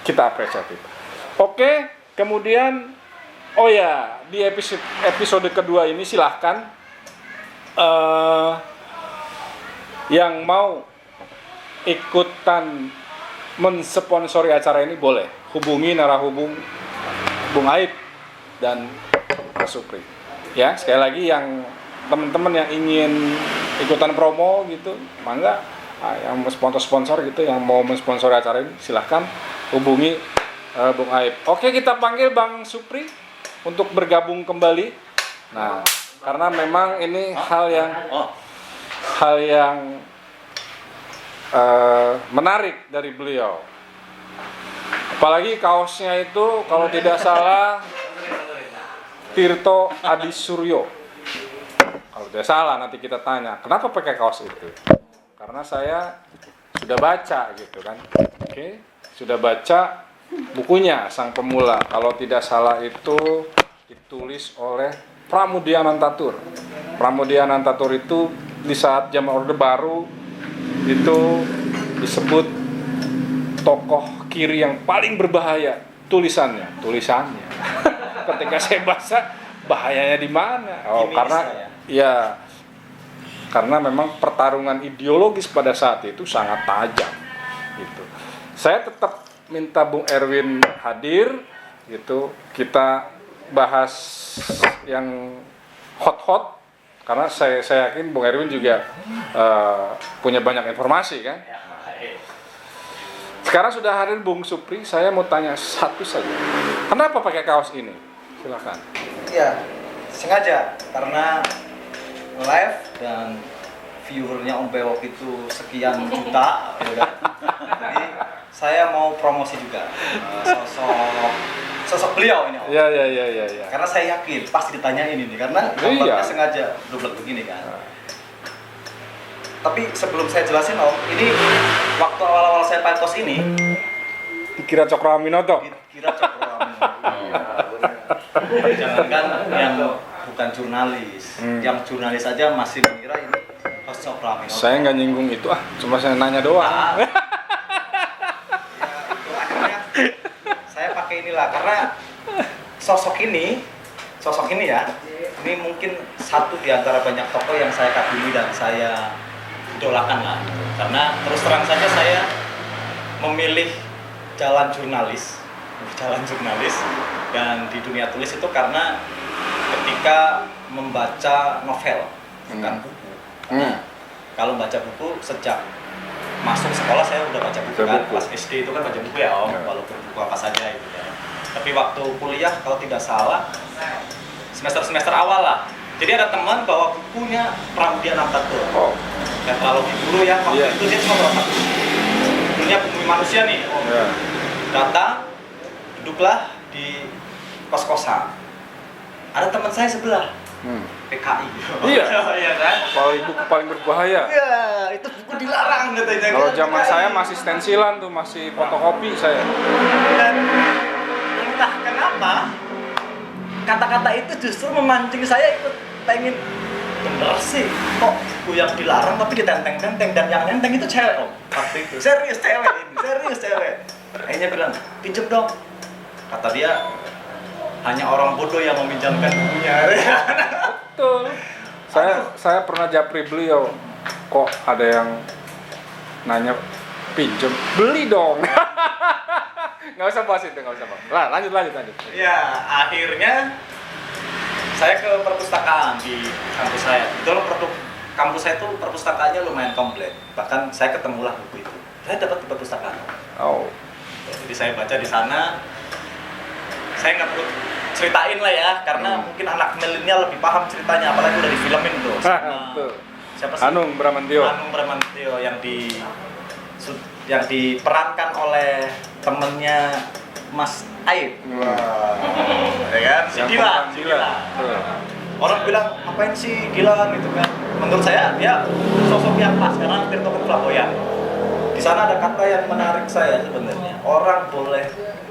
kita apresiatif. Oke, kemudian di episode kedua ini silahkan yang mau ikutan mensponsori acara ini boleh hubungi narahubung Bung Aib dan Mas Supri. Ya, sekali lagi yang teman-teman yang ingin ikutan promo gitu, mangga, yang sponsor gitu, yang mau mensponsori acara ini silahkan hubungi Bung Aib. Oke, kita panggil Bang Supri untuk bergabung kembali. Nah, karena memang ini hal yang menarik dari beliau. Apalagi kaosnya itu kalau tidak salah Tirto Adi Suryo. Kalau tidak salah nanti kita tanya, kenapa pakai kaos itu? Karena saya sudah baca gitu kan. Oke, sudah baca bukunya Sang Pemula. Kalau tidak salah itu ditulis oleh Pramudia Anantatur. Pramudia Anantatur itu di saat zaman Orde Baru itu disebut tokoh kiri yang paling berbahaya. Tulisannya. Ketika saya baca, bahayanya di mana? Karena memang pertarungan ideologis pada saat itu sangat tajam gitu. Saya tetap minta Bung Erwin hadir gitu, kita bahas yang hot karena saya yakin Bung Erwin juga punya banyak informasi kan. Sekarang sudah hadir Bung Supri, saya mau tanya satu saja. Kenapa pakai kaos ini? Silakan. Ya, sengaja karena live dan viewernya Om Bewok itu sekian juta, ya kan? Jadi saya mau promosi juga sosok beliau ini Om. Iya. Karena saya yakin pasti ditanyain ini karena gambarnya sengaja double begini kan. Tapi sebelum saya jelasin Om, ini waktu awal-awal saya pakai ini dikira Cokro Aminoto. Dikira Cokro Aminoto. Jangankan yang bukan jurnalis, yang jurnalis saja masih mengira ini Cokro Aminoto. Saya nggak nyinggung itu, cuma saya nanya doang. Ya, itu akhirnya saya pakai inilah karena sosok ini ya, ini mungkin satu di antara banyak tokoh yang saya kagumi dan saya idolakan lah. Karena terus terang saja saya memilih jalan jurnalis dan di dunia tulis itu karena ketika membaca novel bukan buku. Kalau baca buku sejak masuk sekolah saya udah baca buku kan, kelas SD itu kan baca buku ya Om, walaupun buku apa saja itu ya. Tapi waktu kuliah kalau tidak salah semester awal lah. Jadi ada teman bawa bukunya Pramudia Anantatur. Dan kalau dulu ya waktu itu dia cuma bawa satu. Dunia Bumi Manusia nih Om. Datang, duduklah di kos-kosan. Ada teman saya sebelah. PKI. Iya. Iya kan? Buku paling berbahaya. Iya, itu buku dilarang katanya. Kalau zaman saya masih stensilan tuh, masih fotokopi saya. Dan entah kenapa kata-kata itu justru memancing saya ikut pengen bener sih kok buku yang dilarang tapi ditenteng-tenteng, dan yang nenteng itu cewek Om. Waktu itu serius cewek. Akhirnya bilang pinjem dong. Kata dia hanya orang bodoh yang meminjamkan bukunya. Betul. Saya pernah japri beliau. Kok ada yang nanya pinjam? Beli dong. Nggak usah bahas itu, nggak usah bahas. Lah, lanjut. Ya, akhirnya saya ke perpustakaan di kampus saya. Itu kampus saya itu perpustakaannya lumayan komplit. Bahkan saya ketemulah buku itu. Saya dapat di perpustakaan. Oh. Jadi saya baca di sana. Saya nggak perlu ceritain lah ya, karena mungkin anak milenial lebih paham ceritanya, apalagi udah difilmin tuh. Betul. Siapa sih? Anung Bramantyo yang diperankan oleh temennya Mas Aib. Wah. Ya kan? Si Dilan. Betul. Orang bilang ngapain sih Dilan gitu kan? Menurut saya dia sosok yang pas karena Tirto kan flamboyan. Di sana ada kata yang menarik saya sebenarnya. Orang boleh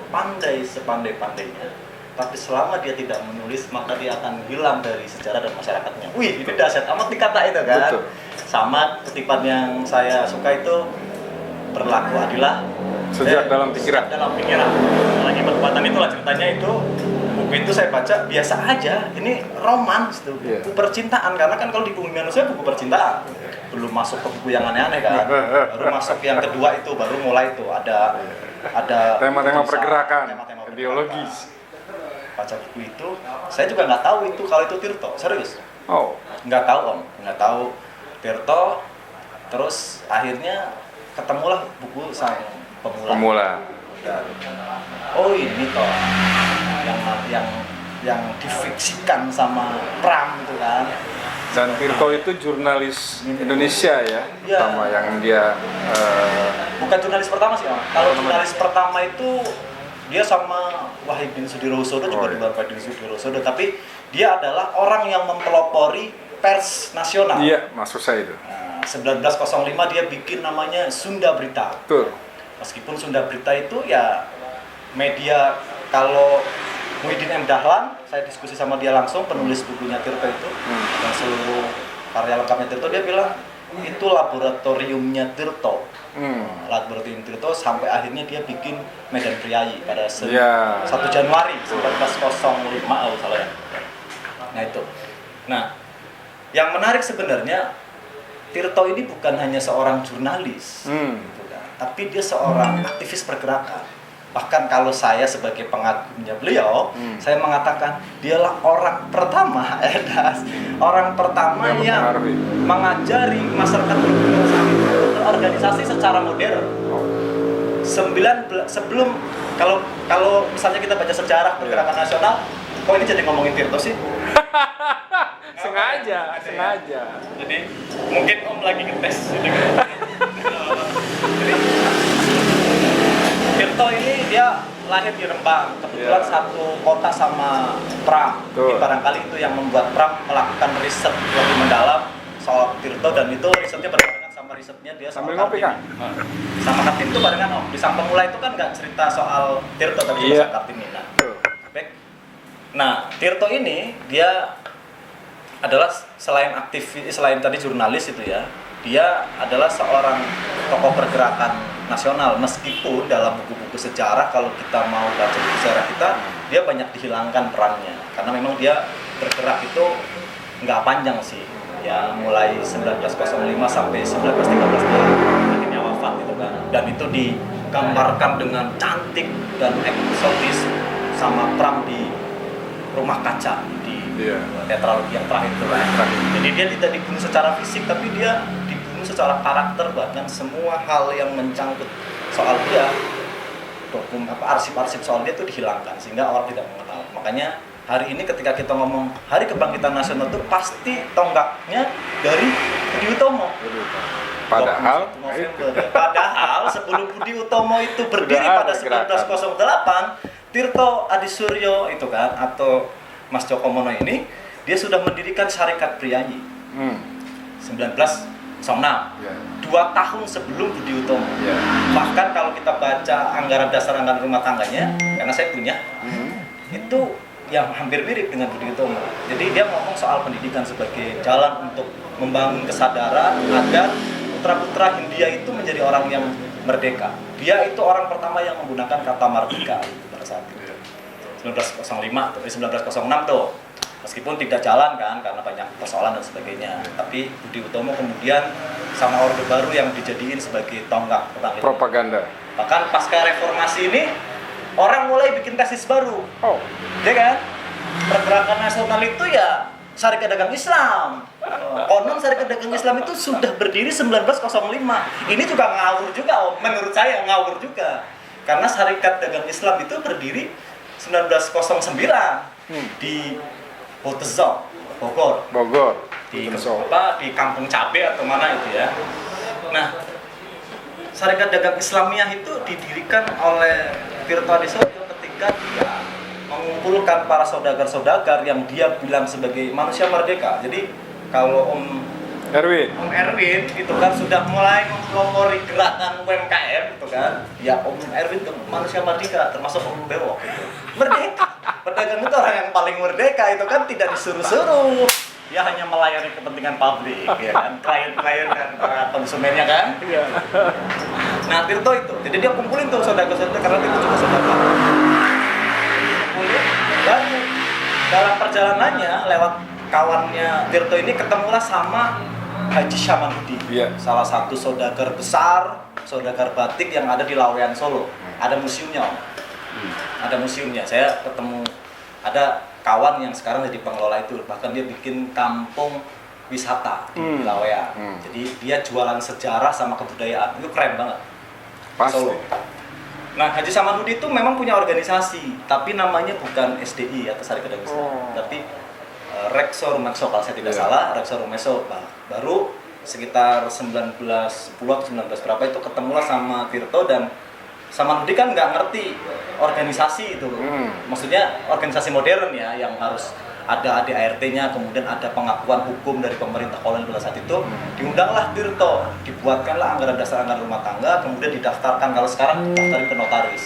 pandai sepandai-pandainya, tapi selama dia tidak menulis maka dia akan hilang dari sejarah dan masyarakatnya. Wih, ini dahsyat amat dikata itu kan. Betul. Sama kutipan yang saya suka itu, berlaku adilah Sejak dalam pikiran. dalam pikiran. Lagi perbuatan itulah ceritanya itu. Buku itu saya baca biasa aja. Ini romans tuh, Yeah. buku percintaan, karena kan kalau di Bumi Manusia buku percintaan. Belum masuk ke buku yang aneh-aneh kan. Baru masuk yang kedua itu, baru mulai itu ada Tema-tema tulisan, pergerakan, tema-tema ideologis. Baca buku itu, saya juga nggak tahu itu kalau itu Tirto, serius. Oh. Nggak tahu Om, nggak tahu Tirto. Terus akhirnya ketemulah buku Sang Pemula. Dan, oh ini toh yang difiksikan sama Pram itu kan. Dan Tirto itu jurnalis Indonesia ya, Iya. sama yang dia Bukan jurnalis pertama sih Om. Kalau jurnalis pertama itu dia sama Wahidin Sudirohusodo juga Oh, iya. di luar Wahidin Sudirohusodo, tapi dia adalah orang yang mempelopori pers nasional. iya, maksud saya itu. Nah, 1905 dia bikin namanya Sunda Berita. Betul. Meskipun Sunda Berita itu ya media, kalau Muhyiddin M. Dahlan, saya diskusi sama dia langsung, penulis bukunya Tirto itu, dan seluruh karya lengkapnya Tirto, dia bilang itu laboratoriumnya Tirto. Laboratorium Tirto sampai akhirnya dia bikin Medan Priayi pada 1 Iya. Januari 1905 kalau salah ya. Nah itu. Nah, yang menarik sebenarnya Tirto ini bukan hanya seorang jurnalis, gitu kan, tapi dia seorang aktivis pergerakan. Bahkan kalau saya sebagai pengagumnya beliau, saya mengatakan dialah orang pertama, orang pertama yang mempengaruhi. mengajari masyarakat berorganisasi secara modern. Sebelum kalau misalnya kita baca sejarah pergerakan nasional, kok ini jadi ngomongin Tirto sih? Sengaja. Jadi mungkin Om lagi ngetes gitu. Jadi Tirto ini dia lahir di Rembang, kebetulan Yeah. satu kota sama Pram. Jadi Betul. barangkali itu yang membuat Pram melakukan riset lebih mendalam soal Tirto, dan itu risetnya berbarengan sama risetnya dia Sambil soal ngopi, Kartini. Kang? Sama Kartini itu barengan Om. Di Sang Pemula itu kan nggak cerita soal Tirto tapi Iya. soal Kartini. Baik. Nah, Tirto ini dia adalah selain tadi jurnalis itu ya, dia adalah seorang tokoh pergerakan nasional, meskipun dalam buku-buku sejarah kalau kita mau baca buku sejarah kita, dia banyak dihilangkan perannya karena memang dia bergerak itu nggak panjang sih ya, mulai 1905 sampai 1913 dia akhirnya wafat gitu kan, dan itu digambarkan dengan cantik dan eksotis sama Pram di Rumah Kaca di Iya. tetralogi yang terakhir itu kan. Jadi dia tidak dibunuh secara fisik, tapi dia dibunuh secara karakter, bahkan semua hal yang mencangkut soal dia, arsip-arsip soal dia itu dihilangkan sehingga orang tidak mengenal. Makanya hari ini ketika kita ngomong Hari Kebangkitan Nasional itu pasti tonggaknya dari Budi Utomo. Padahal 21 November. Padahal sebelum Budi Utomo itu berdiri Sudah pada ada gerakan. 1908, Tirto Adisuryo itu kan, atau Mas Joko Mono ini, dia sudah mendirikan Syarikat Priayi 1906, Ya. 2 tahun sebelum Budi Utomo. Ya. Bahkan kalau kita baca anggaran dasar anggaran rumah tangganya, karena saya punya, itu yang hampir mirip dengan Budi Utomo. Jadi dia ngomong soal pendidikan sebagai jalan untuk membangun kesadaran agar putra-putra Hindia itu menjadi orang yang merdeka. Dia itu orang pertama yang menggunakan kata merdeka pada saat itu. 1905 atau 1906 tuh. Meskipun tidak jalan kan karena banyak persoalan dan sebagainya. Tapi Budi Utomo kemudian sama Orde Baru yang dijadiin sebagai tonggak perang itu. Propaganda. Bahkan pasca reformasi ini orang mulai bikin tesis baru. Oh, Ya kan? Pergerakan nasional itu ya Syarikat Dagang Islam. Konon Syarikat Dagang Islam itu sudah berdiri 1905. Ini juga ngawur juga, Om. Menurut saya ngawur juga. Karena Syarikat Dagang Islam itu berdiri 1909 di Botezok, Bogor. Di di Kampung Cabe atau mana itu ya. Nah, Syarikat Dagang Islamiyah itu didirikan oleh Tirto Adisojo ketika dia mengumpulkan para saudagar-saudagar yang dia bilang sebagai manusia merdeka. Jadi kalau Om Erwin itu kan sudah mulai mempelopori gerakan UMKM gitu kan. Ya Om Erwin itu manusia merdeka, termasuk Om Bewok gitu. Merdeka. Pedagang itu orang yang paling merdeka, itu kan tidak disuruh-suruh. Dia hanya melayani kepentingan publik ya kan, klien-klien dan para konsumennya kan. iya. Nah, Tirto itu. Jadi dia kumpulin tuh saudagar-saudagar karena Tirto juga saudagar. Kumpulin dan dalam perjalanannya lewat kawannya Tirto ini ketemulah sama Haji Syamanudi, salah satu saudagar besar, saudagar batik yang ada di Lawean Solo. Ada museumnya, Om. Ada museumnya. Saya ketemu ada kawan yang sekarang jadi pengelola itu, bahkan dia bikin kampung wisata di Lawean. Jadi dia jualan sejarah sama kebudayaan. Itu keren banget. Pasti. Solo. Nah, Haji Syamanudi itu memang punya organisasi, tapi namanya bukan SDI atau Syarikat Dagang Islam, tapi Rekso Rumeso kalau saya tidak salah, Rekso Rumeso. Baru sekitar 1910 atau 19 berapa itu ketemulah sama Tirto, dan Syamanudi kan nggak ngerti organisasi itu. Maksudnya organisasi modern ya, yang harus ada ADART-nya, kemudian ada pengakuan hukum dari pemerintah kolonial pada saat itu. Diundanglah Tirto, dibuatkanlah anggaran dasar anggaran rumah tangga, kemudian didaftarkan, kalau sekarang daftarin ke notaris.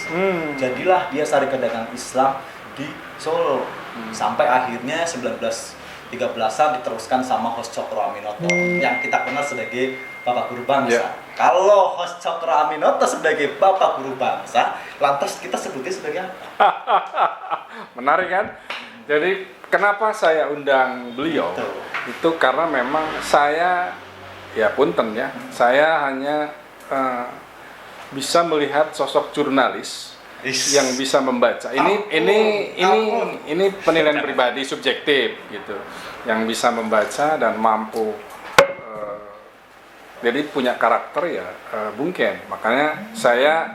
Jadilah dia Syarikat Dagang Islam di Solo. Sampai akhirnya 1913-an diteruskan sama Hos Cokro Aminoto yang kita kenal sebagai Bapak Guru Bangsa. Kalau Hos Cokro Aminoto sebagai Bapak Guru Bangsa, lantas kita sebutnya sebagai apa? Menarik kan? Jadi kenapa saya undang beliau? Itu karena memang saya, ya punten ya, saya hanya bisa melihat sosok jurnalis yang bisa membaca. Ini penilaian pribadi subjektif gitu. Yang bisa membaca dan mampu jadi punya karakter ya Bung Ken. Makanya saya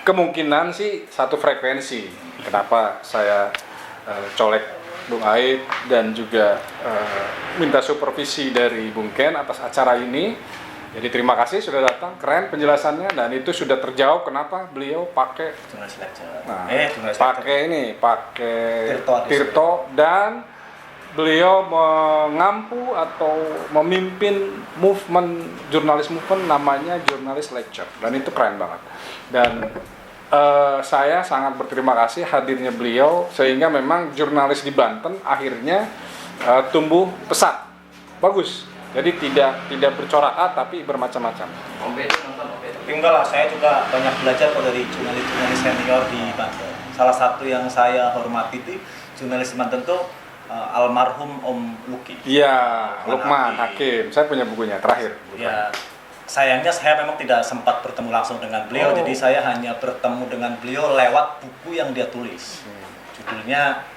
kemungkinan sih satu frekuensi. Kenapa saya colek Bung Aid dan juga minta supervisi dari Bung Ken atas acara ini. Jadi terima kasih sudah datang, keren penjelasannya, dan itu sudah terjawab kenapa beliau pakai pakai Tirto, dan beliau mengampu atau memimpin movement, jurnalis movement namanya jurnalis lecture, dan itu keren banget. Dan saya sangat berterima kasih hadirnya beliau, sehingga memang jurnalis di Banten akhirnya tumbuh pesat, bagus. Jadi tidak bercorak tapi bermacam-macam. Tapi enggak lah, saya juga banyak belajar dari jurnalis-jurnalis senior di Banten. Salah satu yang saya hormati itu jurnalis di Banten tuh almarhum Om Luki. Iya, Lukman Hakim. Saya punya bukunya terakhir. Ya, sayangnya saya memang tidak sempat bertemu langsung dengan beliau, jadi saya hanya bertemu dengan beliau lewat buku yang dia tulis. Judulnya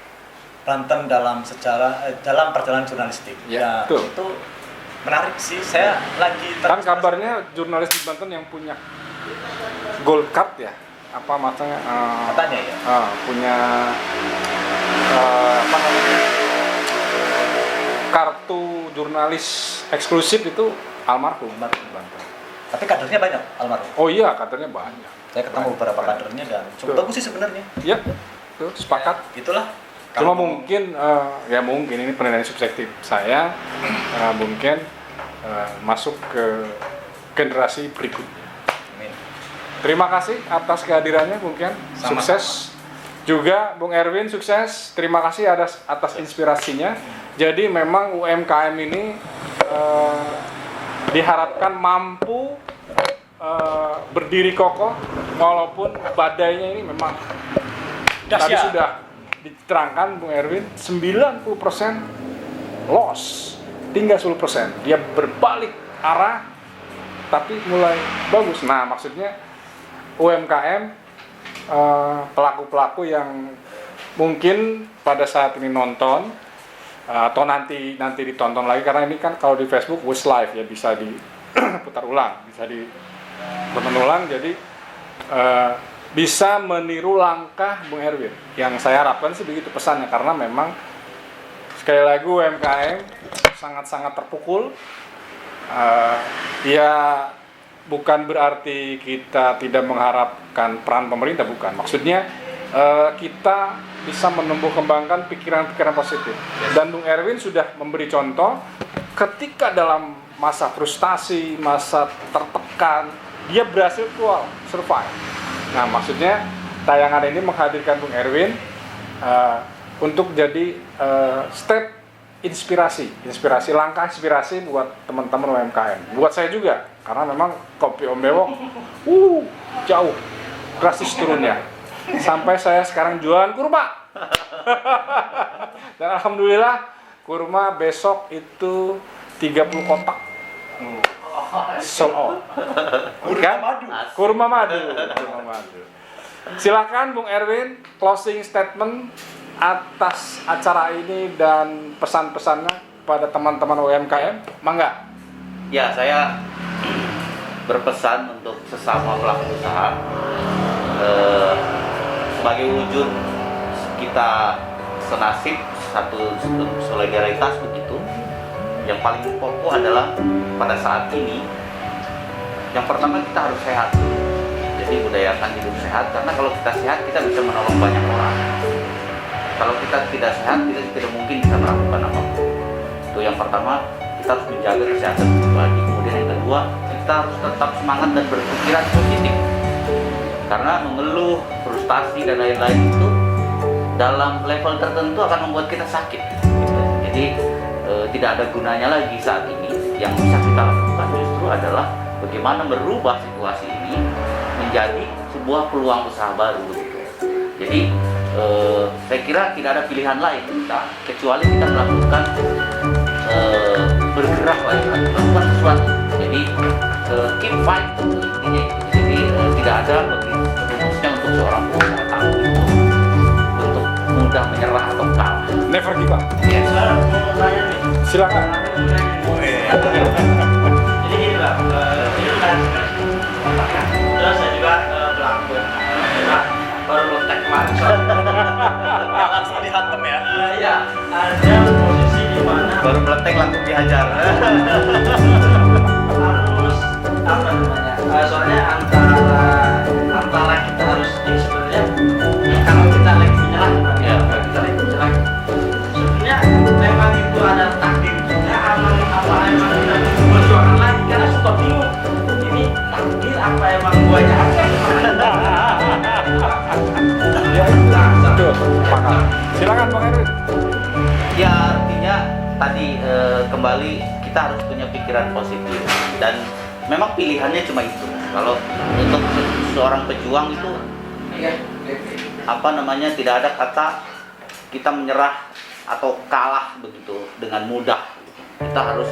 Banten dalam sejarah dalam perjalanan jurnalistik. Ya, itu menarik sih. Saya lagi kan kabarnya jurnalis di Banten yang punya gold card ya, apa macamnya? Katanya ya. Punya apa namanya? Kartu jurnalis eksklusif itu almarhum Banten. Tapi kadernya banyak almarhum. Oh iya, kadernya banyak. Saya ketemu beberapa kadernya dan cukup bagus sih sebenarnya. Iya, tuh sepakat. Itulah. Cuma mungkin ya mungkin ini penilaian subjektif saya, mungkin masuk ke generasi berikutnya. Amin. Terima kasih atas kehadirannya Bung Ken. Sukses juga Bung Erwin, sukses. Terima kasih atas inspirasinya. Jadi memang UMKM ini diharapkan mampu berdiri kokoh walaupun badainya ini memang tadi sudah diterangkan Bung Erwin 90% loss, tinggal 10%. Dia berbalik arah tapi mulai bagus. Nah, maksudnya UMKM, pelaku-pelaku yang mungkin pada saat ini nonton atau nanti ditonton lagi, karena ini kan kalau di Facebook was live ya, bisa diputar ulang, bisa ditonton ulang, jadi bisa meniru langkah Bung Erwin. Yang saya harapkan sih begitu pesannya, karena memang sekali lagi UMKM sangat-sangat terpukul. Ya bukan berarti kita tidak mengharapkan peran pemerintah, bukan. Maksudnya kita bisa menumbuh kembangkan pikiran-pikiran positif. Dan Bung Erwin sudah memberi contoh ketika dalam masa frustasi, masa tertekan, dia berhasil keluar, survive. Nah, maksudnya tayangan ini menghadirkan Bung Erwin untuk jadi step inspirasi, langkah inspirasi buat teman-teman UMKM. Buat saya juga, karena memang kopi Om Bewok jauh drastis turunnya. Sampai saya sekarang jualan kurma. Dan alhamdulillah kurma besok itu 30 kotak. Sold out. Kurma madu. Silakan Bung Erwin closing statement atas acara ini dan pesan-pesannya pada teman-teman UMKM. Mangga. Ya, saya berpesan untuk sesama pelaku usaha, sebagai wujud kita senasib, satu solidaritas begitu. Yang paling pokok adalah pada saat ini, yang pertama kita harus sehat. Jadi budayakan hidup sehat, karena kalau kita sehat kita bisa menolong banyak orang. Kalau kita tidak sehat, kita tidak mungkin bisa melakukan apapun. Itu yang pertama, kita harus menjaga kesehatan pribadi. Kemudian yang kedua, kita harus tetap semangat dan berpikiran positif. Karena mengeluh, frustasi dan lain-lain itu dalam level tertentu akan membuat kita sakit. Jadi tidak ada gunanya lagi saat ini. Yang bisa kita lakukan justru adalah bagaimana merubah situasi ini menjadi sebuah peluang usaha baru. Jadi saya kira tidak ada pilihan lain kita kecuali kita melakukan bergerak lagi, melakukan sesuatu. Jadi keep fight intinya itu. Jadi tidak ada bagi rumusnya untuk seorang pengusaha tangguh untuk mudah menyerah atau kalah. Never give up. Ya, saya mau tanya nih. Silakan. Jadi gini lah, ini kan terus saya juga pelaku. Nah, baru ngetek kemarin langsung dihantam ya. Iya, ada posisi di mana baru meletek langsung dihajar. Harus apa namanya? Soalnya antara kita harus ini sebenarnya kalau kita lagi menyerah, ya kita lagi menyerah. Sebenarnya memang itu ada takdir kita, emang kita berjuang lagi karena suka bingung. Ini takdir apa emang buahnya apa? Ya, betul. Paham. Silakan Bang Erwin. Ya, artinya tadi kembali kita harus punya pikiran positif, dan memang pilihannya cuma itu. Kalau untuk seorang pejuang itu apa namanya, tidak ada kata kita menyerah atau kalah begitu dengan mudah. Kita harus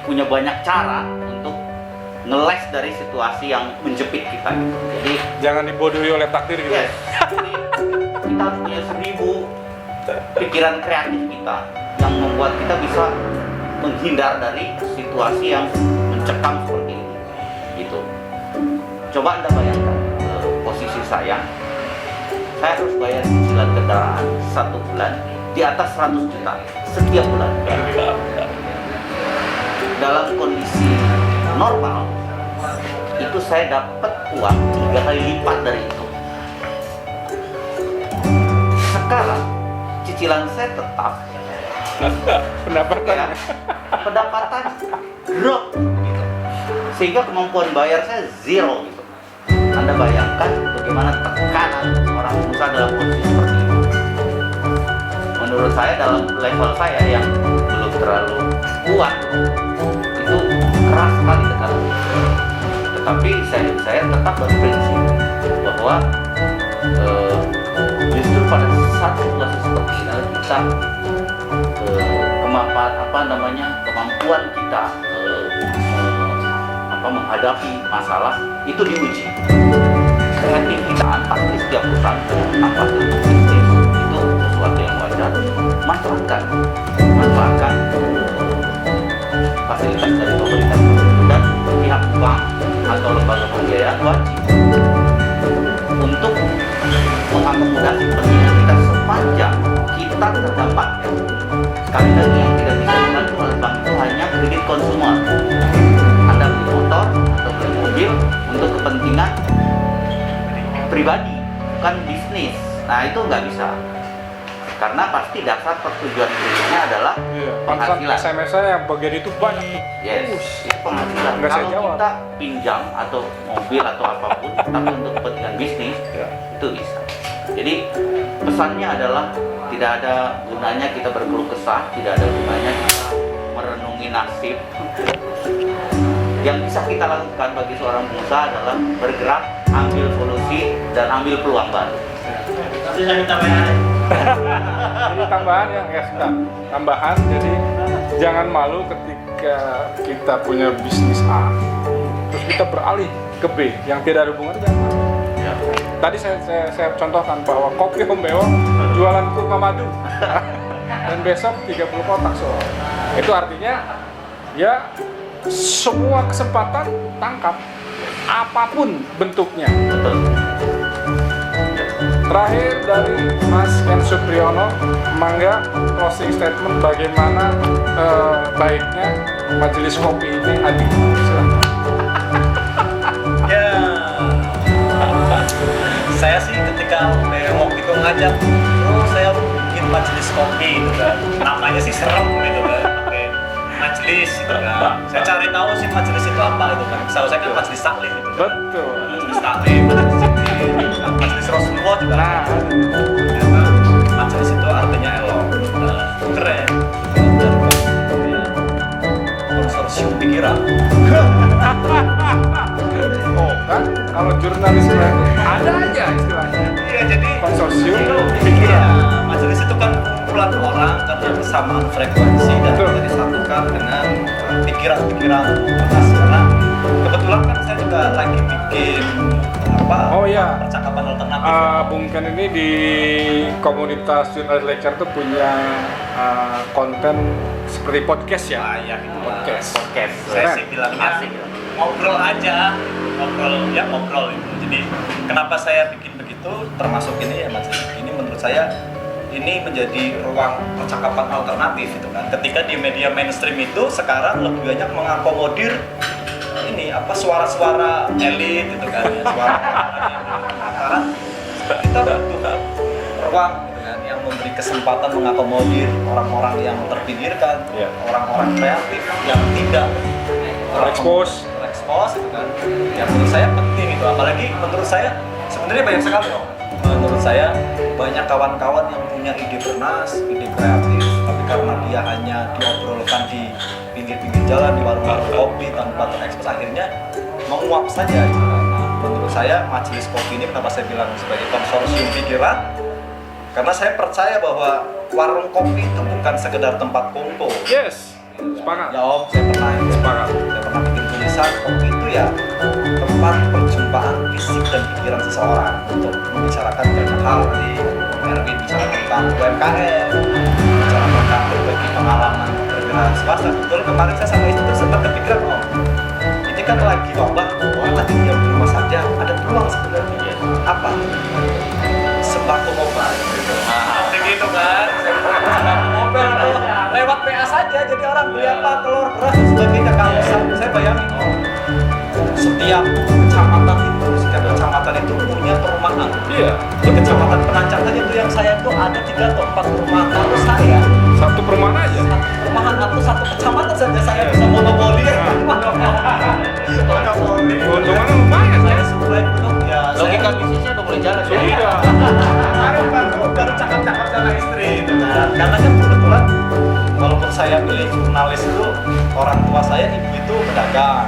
punya banyak cara untuk ngeles dari situasi yang menjepit kita gitu. Jadi Jangan dibodohi oleh takdir gitu. yes, jadi kita harus punya 1000 pikiran kreatif kita yang membuat kita bisa menghindar dari situasi yang mencekam seperti ini gitu. Coba Anda bayangkan posisi saya harus bayar cicilan kendaraan 1 bulan di atas 100 juta setiap bulan. Dalam kondisi normal itu saya dapat uang 3 kali lipat dari itu. Sekarang cicilan saya tetap, Pendapatan. ya, pendapatan drop gitu. Sehingga kemampuan bayar saya zero gitu. Anda bayangkan bagaimana tekanan seorang pengusaha dalam kondisi seperti itu. Menurut saya dalam level saya yang belum terlalu kuat itu keras sekali tekanan. Tetapi saya tetap berprinsip bahwa Justru pada saat situasi seperti ini kita kemampuan kita menghadapi masalah itu diuji. Kreativitas pasti setiap perusahaan apa itu bisnis itu sesuatu yang wajar. Manfaatkan fasilitas dari pemerintah dan pihak bank atau lembaga pembiayaan wajib untuk mengakomodasi kepentingan kita sepanjang kita terdampak. Sekali lagi yang tidak bisa dibantu oleh bank itu hanya kredit konsumer. Anda beli motor atau beli mobil untuk kepentingan pribadi, bukan bisnis. Nah itu nggak bisa. Karena pasti dasar persetujuan kreditnya adalah penghasilan. SMS saya yang bagian itu banyak. Yes, itu penghasilan. Nggak saya Kalau jawab. kita pinjam atau mobil atau apapun, tapi untuk kepentingan bisnis, itu bisa. Jadi pesannya adalah tidak ada gunanya kita berkeluh kesah, tidak ada gunanya kita merenungi nasib. Yang bisa kita lakukan bagi seorang pengusaha adalah bergerak, ambil solusi, dan ambil peluang baru. Saya minta bayar. Jadi tambahan yang tambahan. Jadi jangan malu ketika kita punya bisnis A, terus kita beralih ke B yang tidak ada hubungan dengan A. Ya. Tadi saya contohkan bahwa kopi Om Bewong jualan kurma madu dan besok 30 kotak soal. Itu artinya ya semua kesempatan tangkap apapun bentuknya. Betul. Terakhir dari Mas Ken Supriyono, mangga closing statement bagaimana baiknya majelis kopi ini hadir. Silakan. Ya, saya sih ketika waktu itu ngajak, saya bikin majelis kopi gitu kan. Namanya sih serem gitu kan, pakai majelis gitu kan. Saya cari tahu sih majelis itu apa gitu kan. Setahu saya kan majelis taklim gitu kan. Betul. Majelis taklim, majelis zikir, majelis Rasulullah juga. Nah, Ternyata majelis itu artinya elok, keren, dan konsorsium pikiran. oh kan kalau jurnalisme itu ada aja istilahnya. Iya, jadi Konsorsium itu pikiran. majelis itu kan kumpulan orang karena kesamaan frekuensi dan Betul. kita disatukan dengan pikiran-pikiran atas. Karena kebetulan kan saya juga lagi bikin Oh iya. percakapan alternatif. Bung Ken ini di komunitas Jurnalis Lecture tuh punya konten seperti podcast ya. Ya gitu lah. Podcast. Saya Keren. sih bilangnya Asik. ngobrol aja, ngobrol itu. Jadi kenapa saya bikin begitu? Termasuk ini ya Mas. Ini menurut saya ini menjadi ruang percakapan alternatif itu kan. Ketika di media mainstream itu sekarang lebih banyak mengakomodir ini suara-suara elit gitu kan ya, suara orang kita butuh ruang gitu kan yang memberi kesempatan mengakomodir orang-orang yang terpinggirkan, Iya. orang-orang kreatif yang tidak Terekspos. gitu kan. Yang menurut saya penting itu, apalagi menurut saya sebenarnya banyak sekali loh. Menurut saya banyak kawan-kawan yang punya ide bernas, ide kreatif, tapi karena dia hanya diobrolkan di pinggir-pinggir jalan, di warung-warung kopi tanpa terekspos, akhirnya menguap saja gitu kan. Nah, menurut saya majelis kopi ini kenapa saya bilang sebagai konsorsium pikiran, karena saya percaya bahwa warung kopi itu bukan sekedar tempat kumpul. Yes. Sepakat. Ya Om, saya pernah bikin tulisan, kopi itu ya tempat perjumpaan fisik dan pikiran seseorang untuk membicarakan banyak hal. Tadi Erwin bicara tentang UMKM, bicara tentang berbagi pengalaman bergerak swasta. Betul, kemarin saya sama istri sempat kepikiran, Om, ini kan lagi wabah, orang lagi diam di rumah saja, ada peluang sebenarnya. Apa? Sembako mobile. Seperti gitu kan, sembako mobile tuh lewat PA saja, jadi orang beli apa, telur, beras dan sebagainya. Kalau saya bayangin, setiap kecamatan itu punya perumahan. Iya. Di kecamatan Penancang saja itu yang saya itu ada 3 atau 4 perumahan. Kalau saya Satu perumahan aja. satu perumahan atau satu kecamatan saja saya bisa monopoli. Monopoli. Keuntungannya lumayan. Saya supply belum ya. Logika bisnisnya udah mulai jalan. Iya. Baru cakap-cakap sama istri itu kan. Karena kan kebetulan walaupun saya milih jurnalis itu, orang tua saya ibu itu pedagang.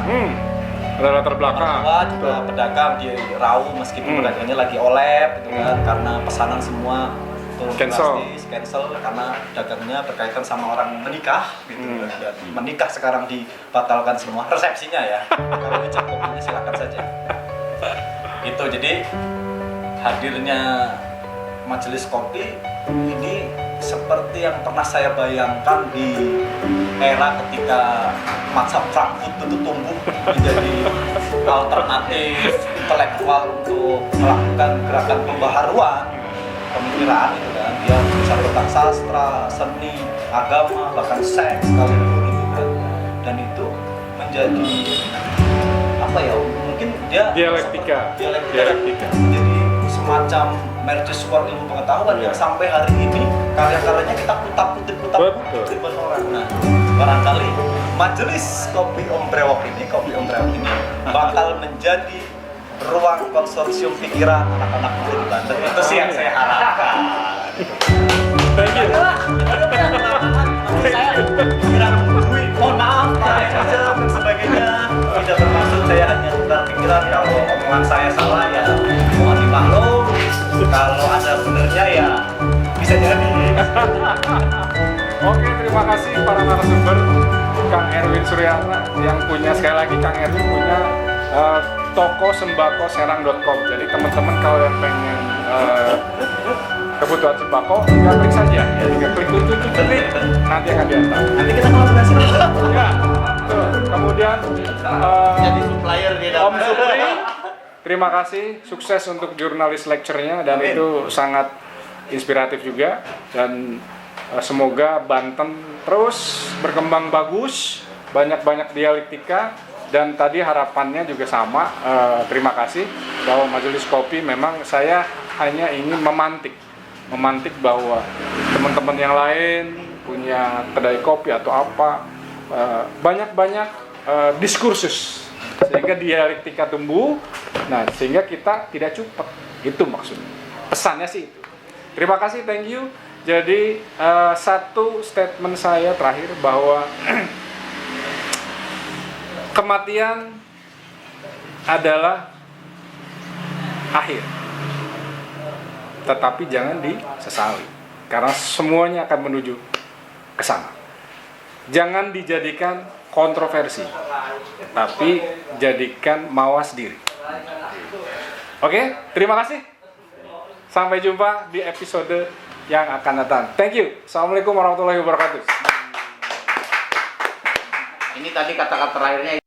Ada latar belakang. Pertama juga pedagang di Rau meskipun pedagangnya lagi olep gitu kan, karena pesanan semua turun drastis, cancel karena dagangnya berkaitan sama orang menikah gitu. Dan menikah sekarang dibatalkan semua resepsinya ya. Kalau ini kopinya silakan saja. Itu jadi hadirnya majelis kopi ini seperti yang pernah saya bayangkan di era ketika macam Frankfurt itu tumbuh menjadi alternatif intelektual untuk melakukan gerakan pembaharuan pemikiran gitu kan. Dia bisa tentang sastra, seni, agama, bahkan seks sekalipun gitu kan. Dan itu menjadi apa ya? Mungkin dia Dialektika. Jadi semacam mercusuar ilmu pengetahuan yang sampai hari ini karya-karyanya kita kutip orang. Nah, barangkali majelis kopi Om Brewok ini bakal menjadi ruang konsorsium pikiran anak-anak muda di Banten. Itu sih yang saya harapkan. Thank you. Saya kira duit, mohon maaf Pak Ejal dan sebagainya tidak bermaksud, saya hanya tukar pikiran. Kalau omongan saya salah ya mohon dimaklum, kalau ada benernya ya bisa jadi. Oke, terima kasih para narasumber. Kang Erwin Suryana yang punya, sekali lagi Kang Erwin punya toko sembako serang.com. Jadi teman-teman kalau yang pengen kebutuhan sembako, tinggal klik saja. Ya, tinggal klik nanti akan diantar. Nanti kita kolaborasi. Ya, tuh. Kemudian Jadi supplier di Om Supri, terima kasih, sukses untuk jurnalis lecture-nya dan itu sangat inspiratif juga, dan semoga Banten terus berkembang bagus, banyak-banyak dialektika, dan tadi harapannya juga sama. Terima kasih bahwa Majelis Kopi memang saya hanya ingin memantik bahwa teman-teman yang lain punya kedai kopi atau apa, banyak-banyak diskursus sehingga dialektika tumbuh. Nah, sehingga kita tidak cupet. Itu maksudnya. Pesannya sih itu. Terima kasih, thank you. Jadi satu statement saya terakhir bahwa kematian adalah akhir. Tetapi jangan disesali, karena semuanya akan menuju ke sana. Jangan dijadikan kontroversi, tapi jadikan mawas diri. Oke, terima kasih. Sampai jumpa di episode yang akan datang. Thank you. Assalamualaikum warahmatullahi wabarakatuh. Ini tadi kata-kata terakhirnya.